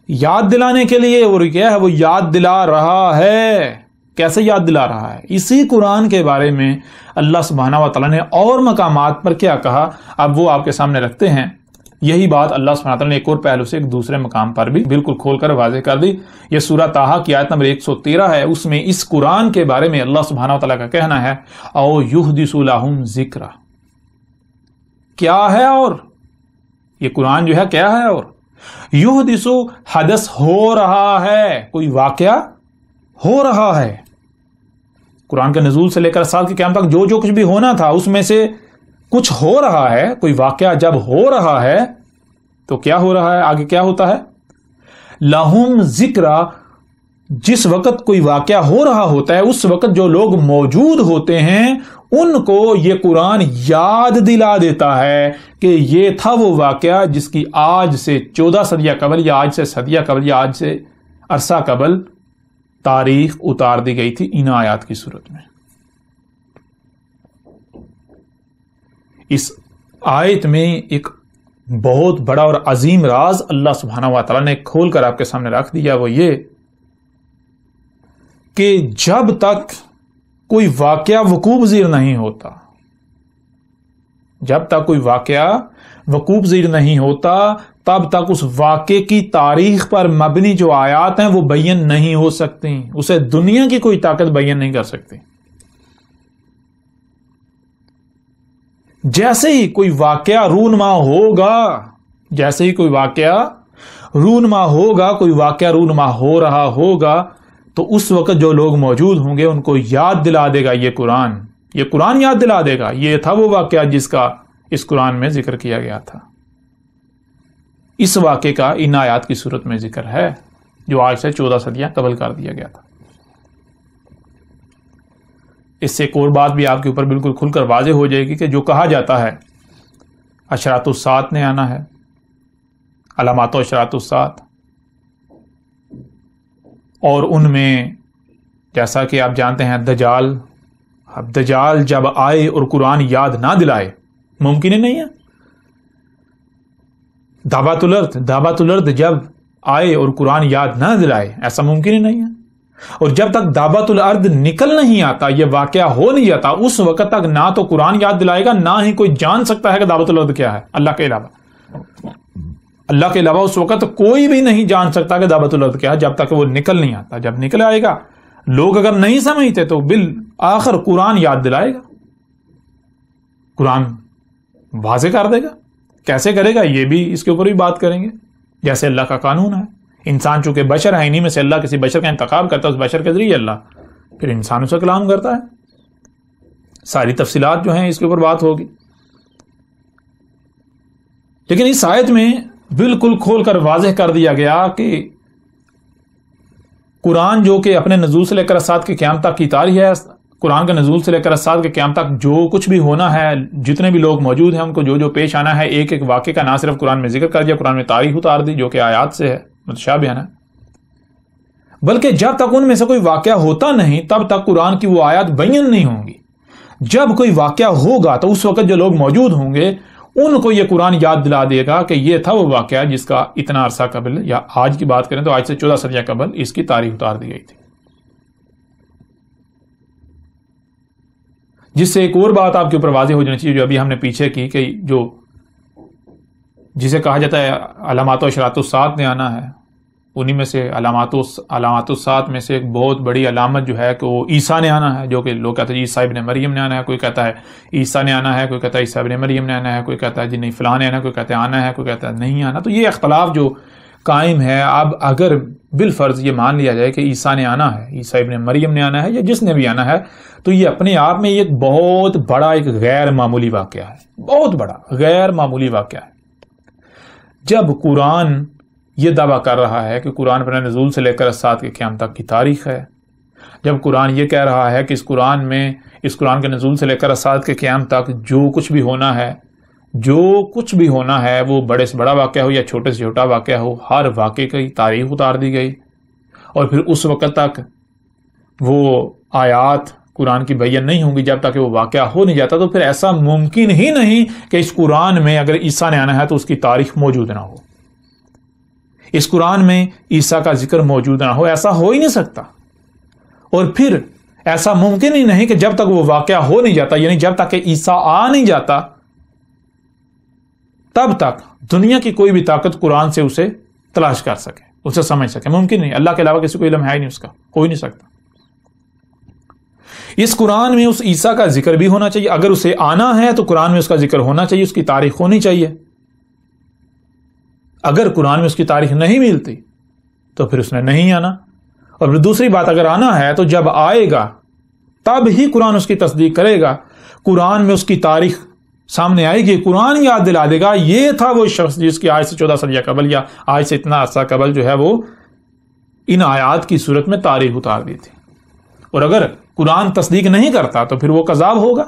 Speaker 1: یاد دلانے کے لیے. اور کیا ہے؟ وہ یاد دلا رہا ہے. کیسے یاد دلا رہا ہے؟ اسی قرآن کے بارے میں اللہ سبحانہ و تعالیٰ نے اور مقامات پر کیا کہا، اب وہ آپ کے سامنے رکھتے ہیں. یہی بات اللہ سبحانہ تعالیٰ نے ایک اور پہلو سے ایک دوسرے مقام پر بھی بالکل کھول کر واضح کر دی. یہ سورہ طٰہٰ کی آیت نمبر 113 ہے. اس میں اس قرآن کے بارے میں اللہ سبحانہ تعالیٰ کا کہنا ہے او یحدث لہم ذکرا. کیا ہے؟ اور یہ قرآن جو ہے کیا ہے؟ اور یحدث، حدث ہو رہا ہے، کوئی واقعہ ہو رہا ہے. قرآن کے نزول سے لے کر سال کے قیام تک جو کچھ بھی ہونا تھا اس میں سے کچھ ہو رہا ہے. کوئی واقعہ جب ہو رہا ہے تو کیا ہو رہا ہے؟ آگے کیا ہوتا ہے؟ لہم ذکرا. جس وقت کوئی واقعہ ہو رہا ہوتا ہے اس وقت جو لوگ موجود ہوتے ہیں ان کو یہ قرآن یاد دلا دیتا ہے کہ یہ تھا وہ واقعہ جس کی آج سے 14 صدیہ قبل یا آج سے صدیہ قبل یا آج سے عرصہ قبل تاریخ اتار دی گئی تھی ان آیات کی صورت میں. اس آیت میں ایک بہت بڑا اور عظیم راز اللہ سبحانہ و تعالیٰ نے کھول کر آپ کے سامنے رکھ دیا، وہ یہ کہ جب تک کوئی واقعہ وقوع پذیر نہیں ہوتا، جب تک کوئی واقعہ وقوع پذیر نہیں ہوتا، تب تک اس واقعے کی تاریخ پر مبنی جو آیات ہیں وہ بیان نہیں ہو سکتی، اسے دنیا کی کوئی طاقت بیان نہیں کر سکتی. جیسے ہی کوئی واقعہ رونما ہوگا، جیسے ہی کوئی واقعہ رونما ہوگا، کوئی واقعہ رونما ہو رہا ہوگا، تو اس وقت جو لوگ موجود ہوں گے ان کو یاد دلا دے گا یہ قرآن یاد دلا دے گا یہ تھا وہ واقعہ جس کا اس قرآن میں ذکر کیا گیا تھا. اس واقعے کا ان آیات کی صورت میں ذکر ہے جو آج سے 14 صدیاں قبل کر دیا گیا تھا. اس سے ایک اور بات بھی آپ کے اوپر بالکل کھل کر واضح ہو جائے گی کہ جو کہا جاتا ہے اشراط الساعت نے آنا ہے، علامات و اشراط الساعت، اور ان میں جیسا کہ آپ جانتے ہیں دجال، اب دجال جب آئے اور قرآن یاد نہ دلائے ممکن ہی نہیں ہے. دعوت الارض جب آئے اور قرآن یاد نہ دلائے ایسا ممکن ہی نہیں ہے. اور جب تک دعوت الارض نکل نہیں آتا، یہ واقعہ ہو نہیں جاتا، اس وقت تک نہ تو قرآن یاد دلائے گا، نہ ہی کوئی جان سکتا ہے کہ دعوت الارض کیا ہے اللہ کے علاوہ. اللہ کے علاوہ اس وقت کوئی بھی نہیں جان سکتا کہ دعوت الارض کیا ہے جب تک وہ نکل نہیں آتا. جب نکل آئے گا، لوگ اگر نہیں سمجھتے تو بالآخر قرآن یاد دلائے گا، قرآن واضح کر دے گا. کیسے کرے گا یہ بھی اس کے اوپر بھی بات کریں گے. جیسے اللہ کا قانون ہے، انسان چونکہ بشر ہے، انہی میں سے اللہ کسی بشر کا انتخاب کرتا ہے، اس بشر کے ذریعے اللہ پھر انسانوں سے کلام کرتا ہے. ساری تفصیلات جو ہیں اس کے اوپر بات ہوگی. لیکن اس آیت میں بالکل کھول کر واضح کر دیا گیا کہ قرآن جو کہ اپنے نزول سے لے کر اسات کے قیام تک کی تاریخ ہے، قرآن کے نزول سے لے کر اسات کے قیام تک جو کچھ بھی ہونا ہے، جتنے بھی لوگ موجود ہیں ان کو جو جو پیش آنا ہے، ایک ایک واقعے کا نہ صرف قرآن میں ذکر کر دیا، قرآن میں تاریخ اتار دی جو کہ آیات سے ہے، متشابہ ہے، بلکہ جب تک ان میں سے کوئی واقعہ ہوتا نہیں تب تک قرآن کی وہ آیات بیان نہیں ہوں گی. جب کوئی واقعہ ہوگا تو اس وقت جو لوگ موجود ہوں گے ان کو یہ قرآن یاد دلا دے گا کہ یہ تھا وہ واقعہ جس کا اتنا عرصہ قبل، یا آج کی بات کریں تو آج سے 14 صدیاں قبل اس کی تاریخ اتار دی گئی تھی. جس سے ایک اور بات آپ کے اوپر واضح ہو جانی چاہیے جو ابھی ہم نے پیچھے کی، کہ جو جسے کہا جاتا ہے علامات و اشراط الساعت نے آنا ہے، انہی میں سے علامات الساعت میں سے ایک بہت بڑی علامت جو ہے کہ وہ عیسیٰ نے آنا ہے، جو کہ لوگ کہتے ہیں عیسیٰ ابن مریم نے آنا ہے، کوئی کہتا ہے عیسیٰ نے آنا ہے، کوئی کہتا ہے عیسیٰ ابن مریم نے آنا ہے، کوئی کہتا ہے جی نہیں فلاں نے آنا ہے، کوئی کہتا ہے آنا ہے، کوئی کہتا ہے نہیں آنا. تو یہ اختلاف جو قائم ہے، اب اگر بالفرض یہ مان لیا جائے کہ عیسیٰ نے آنا ہے، عیسیٰ ابن مریم نے آنا ہے، یا جس نے بھی آنا ہے، تو یہ اپنے آپ میں ایک بہت بڑا ایک غیر معمولی واقعہ ہے، بہت بڑا غیر معمولی واقعہ ہے. جب قرآن یہ دعویٰ کر رہا ہے کہ قرآن اپنے نزول سے لے کر اسات کے قیام تک کی تاریخ ہے، جب قرآن یہ کہہ رہا ہے کہ اس قرآن کے نزول سے لے کر اسات کے قیام تک جو کچھ بھی ہونا ہے وہ بڑے سے بڑا واقعہ ہو یا چھوٹے سے چھوٹا واقعہ ہو، ہر واقعے کی تاریخ اتار دی گئی، اور پھر اس وقت تک وہ آیات قرآن کی بیان نہیں ہوں گی جب تک کہ وہ واقعہ ہو نہیں جاتا، تو پھر ایسا ممکن ہی نہیں کہ اس قرآن میں اگر عیسیٰ نے آنا ہے تو اس کی تاریخ موجود نہ ہو، اس قرآن میں عیسیٰ کا ذکر موجود نہ ہو، ایسا ہو ہی نہیں سکتا. اور پھر ایسا ممکن ہی نہیں کہ جب تک وہ واقعہ ہو نہیں جاتا، یعنی جب تک کہ عیسیٰ آ نہیں جاتا تب تک دنیا کی کوئی بھی طاقت قرآن سے اسے تلاش کر سکے، اسے سمجھ سکے. ممکن نہیں، اللہ کے علاوہ کسی کو علم ہے ہی نہیں، اس کا ہو ہی نہیں سکتا. اس قرآن میں اس عیسیٰ کا ذکر بھی ہونا چاہیے، اگر اسے آنا ہے تو قرآن میں اس کا ذکر ہونا چاہیے، اس کی تاریخ ہونی چاہیے. اگر قرآن میں اس کی تاریخ نہیں ملتی تو پھر اس نے نہیں آنا. اور پھر دوسری بات، اگر آنا ہے تو جب آئے گا تب ہی قرآن اس کی تصدیق کرے گا، قرآن میں اس کی تاریخ سامنے آئے گی، قرآن یاد دلا دے گا یہ تھا وہ شخص جس کی آج سے 14 صدیاں قبل یا آج سے اتنا عرصہ قبل جو ہے وہ ان آیات کی صورت میں تاریخ اتار دی تھی. اور اگر قرآن تصدیق نہیں کرتا تو پھر وہ کذاب ہوگا.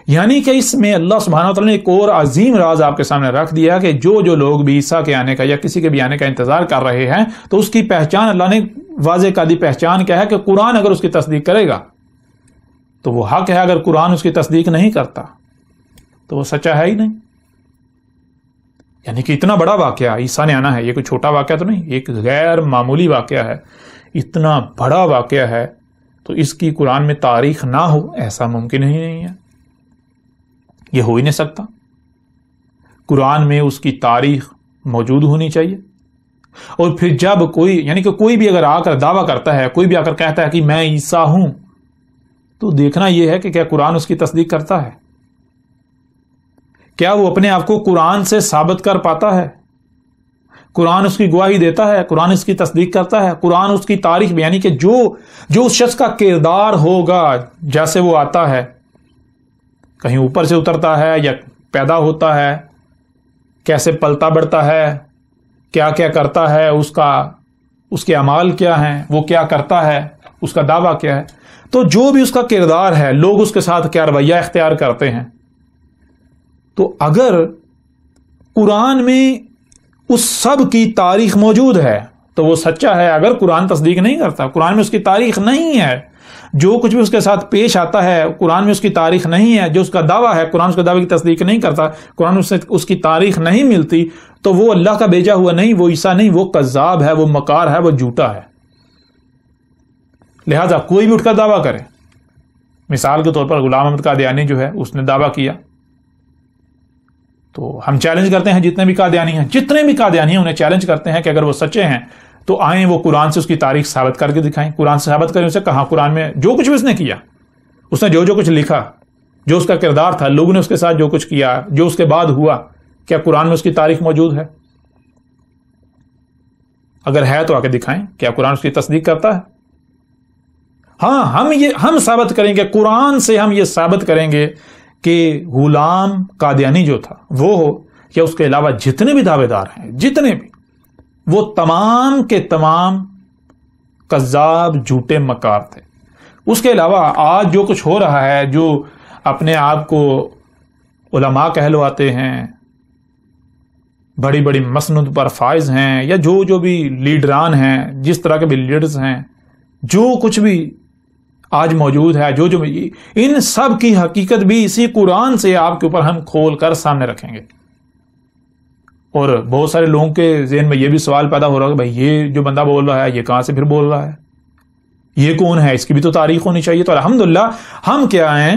Speaker 1: یعنی کہ اس میں اللہ سبحانہ وتعالی نے ایک اور عظیم راز آپ کے سامنے رکھ دیا کہ جو لوگ بھی عیسیٰ کے آنے کا یا کسی کے بھی آنے کا انتظار کر رہے ہیں تو اس کی پہچان اللہ نے واضح قاعدی پہچان کیا ہے کہ قرآن اگر اس کی تصدیق کرے گا تو وہ حق ہے، اگر قرآن اس کی تصدیق نہیں کرتا تو وہ سچا ہے ہی نہیں۔ یعنی کہ اتنا بڑا واقعہ عیسیٰ نے آنا ہے، یہ کوئی چھوٹا واقعہ تو نہیں، ایک غیر معمولی واقعہ ہے، اتنا بڑا واقعہ ہے، تو اس کی قرآن میں تاریخ نہ ہو ایسا ممکن ہی نہیں ہے، یہ ہو ہی نہیں سکتا۔ قرآن میں اس کی تاریخ موجود ہونی چاہیے۔ اور پھر جب کوئی، یعنی کہ کوئی بھی اگر آ کر دعویٰ کرتا ہے، کوئی بھی آ کر کہتا ہے کہ میں عیسیٰ ہوں، تو دیکھنا یہ ہے کہ کیا قرآن اس کی تصدیق کرتا ہے، کیا وہ اپنے آپ کو قرآن سے ثابت کر پاتا ہے، قرآن اس کی گواہی دیتا ہے، قرآن اس کی تصدیق کرتا ہے، قرآن اس کی تاریخ، یعنی کہ جو اس شخص کا کردار ہوگا جیسے وہ آتا ہے، کہیں اوپر سے اترتا ہے یا پیدا ہوتا ہے، کیسے پلتا بڑھتا ہے، کیا کیا کرتا ہے، اس کے اعمال کیا ہیں، وہ کیا کرتا ہے، اس کا دعویٰ کیا ہے، تو جو بھی اس کا کردار ہے، لوگ اس کے ساتھ کیا رویہ اختیار کرتے ہیں، تو اگر قرآن میں اس سب کی تاریخ موجود ہے تو وہ سچا ہے۔ اگر قرآن تصدیق نہیں کرتا، قرآن میں اس کی تاریخ نہیں ہے، جو کچھ بھی اس کے ساتھ پیش آتا ہے قرآن میں اس کی تاریخ نہیں ہے، جو اس کا دعویٰ ہے قرآن اس کے دعوے کی تصدیق نہیں کرتا، قرآن اس کی تاریخ نہیں ملتی، تو وہ اللہ کا بھیجا ہوا نہیں، وہ عیسیٰ نہیں، وہ کذاب ہے، وہ مکار ہے، وہ جھوٹا ہے۔ لہذا کوئی بھی اٹھ کر دعویٰ کرے، مثال کے طور پر غلام احمد قادیانی جو ہے اس نے دعویٰ کیا، تو ہم چیلنج کرتے ہیں جتنے بھی قادیانی ہیں انہیں چیلنج کرتے ہیں کہ اگر وہ سچے ہیں تو آئیں وہ قرآن سے اس کی تاریخ ثابت کر کے دکھائیں، قرآن سے ثابت کریں اسے، کہاں قرآن میں جو کچھ بھی اس نے کیا، اس نے جو کچھ لکھا، جو اس کا کردار تھا، لوگوں نے اس کے ساتھ جو کچھ کیا، جو اس کے بعد ہوا، کیا قرآن میں اس کی تاریخ موجود ہے؟ اگر ہے تو آ کے دکھائیں، کیا قرآن اس کی تصدیق کرتا ہے؟ ہاں، ہم ثابت کریں گے، قرآن سے ہم یہ ثابت کریں گے کہ غلام قادیانی جو تھا وہ ہو یا اس کے علاوہ جتنے بھی دعوے دار ہیں، جتنے بھی، وہ تمام کے تمام کذاب، جھوٹے، مکار تھے۔ اس کے علاوہ آج جو کچھ ہو رہا ہے، جو اپنے آپ کو علماء کہلواتے ہیں، بڑی بڑی مسند پر فائز ہیں، یا جو بھی لیڈران ہیں، جس طرح کے بھی لیڈرز ہیں، جو کچھ بھی آج موجود ہے، جو بھی، ان سب کی حقیقت بھی اسی قرآن سے آپ کے اوپر ہم کھول کر سامنے رکھیں گے۔ اور بہت سارے لوگوں کے ذہن میں یہ بھی سوال پیدا ہو رہا ہے کہ بھائی یہ جو بندہ بول رہا ہے یہ کہاں سے پھر بول رہا ہے، یہ کون ہے، اس کی بھی تو تاریخ ہونی چاہیے۔ تو الحمدللہ ہم کیا ہیں،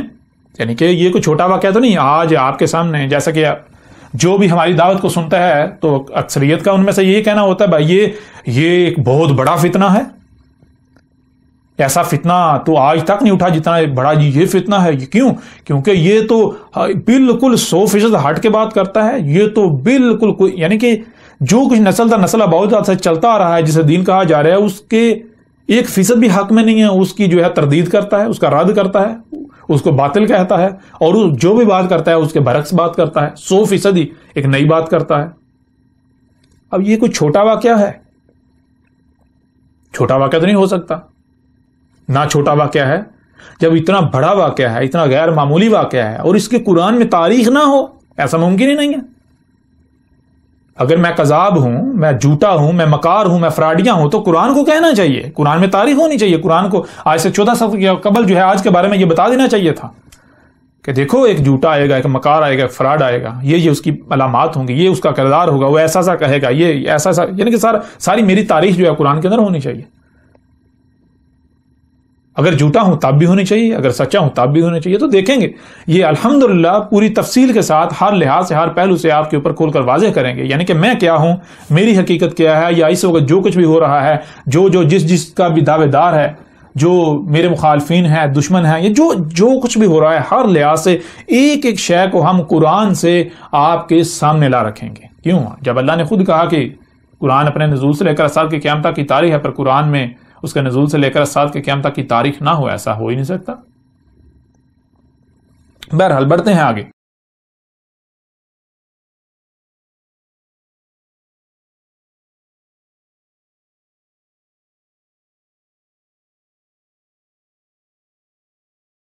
Speaker 1: یعنی کہ یہ کوئی چھوٹا واقعہ تو نہیں، آج آپ کے سامنے، جیسا کہ جو بھی ہماری دعوت کو سنتا ہے تو اکثریت کا ان میں سے یہ کہنا ہوتا ہے بھائی یہ ایک بہت بڑا فتنہ ہے، ایسا فتنہ تو آج تک نہیں اٹھا جتنا بڑا یہ فتنہ ہے۔ کیوں؟ کیونکہ یہ تو بالکل 100% ہٹ کے بات کرتا ہے، یہ تو بالکل یعنی کہ جو کچھ نسل در نسل بہت سے چلتا آ رہا ہے، جسے دین کہا جا رہا ہے، اس کے 1% بھی حق میں نہیں ہے، اس کی جو ہے تردید کرتا ہے، اس کا رد کرتا ہے، اس کو باطل کہتا ہے، اور جو بھی بات کرتا ہے اس کے برعکس بات کرتا ہے، 100% ہی ایک نئی بات کرتا ہے۔ اب یہ کوئی چھوٹا واقعہ ہے؟ چھوٹا واقعہ تو نہیں ہو سکتا، نہ چھوٹا واقعہ ہے جب اتنا بڑا واقعہ ہے، اتنا غیر معمولی واقعہ ہے، اور اس کے قرآن میں تاریخ نہ ہو، ایسا ممکن ہی نہیں ہے۔ اگر میں کذاب ہوں، میں جھوٹا ہوں، میں مکار ہوں، میں فراڈیاں ہوں، تو قرآن کو کہنا چاہیے، قرآن میں تاریخ ہونی چاہیے، قرآن کو آج سے 14 سال قبل جو ہے آج کے بارے میں یہ بتا دینا چاہیے تھا کہ دیکھو ایک جھوٹا آئے گا، ایک مکار آئے گا، ایک فراڈ آئے گا، یہ اس کی علامات ہوں گی، یہ اس کا کردار ہوگا، وہ ایسا سا کہے گا، یہ ایسا سا، یعنی کہ ساری میری تاریخ جو ہے قرآن کے اندر ہونی چاہیے۔ اگر جھوٹا ہوں تب بھی ہونی چاہیے، اگر سچا ہوں تب بھی ہونی چاہیے۔ تو دیکھیں گے یہ الحمدللہ پوری تفصیل کے ساتھ ہر لحاظ سے، ہر پہلو سے آپ کے اوپر کھول کر واضح کریں گے، یعنی کہ میں کیا ہوں، میری حقیقت کیا ہے، یا اس وقت جو کچھ بھی ہو رہا ہے، جس کا بھی دعوے دار ہے، جو میرے مخالفین ہیں، دشمن ہیں، یا جو کچھ بھی ہو رہا ہے، ہر لحاظ سے ایک ایک شے کو ہم قرآن سے آپ کے سامنے لا رکھیں گے۔ کیوں؟ جب اللہ نے خود کہا کہ قرآن اپنے نزول سے لے کر سال کے قیامت تک کی تاریخ ہے، پر قرآن میں اس کے نزول سے لے کر سال کے قیامت تک کی تاریخ نہ ہو، ایسا ہو ہی نہیں سکتا۔ بہرحال بڑھتے ہیں آگے۔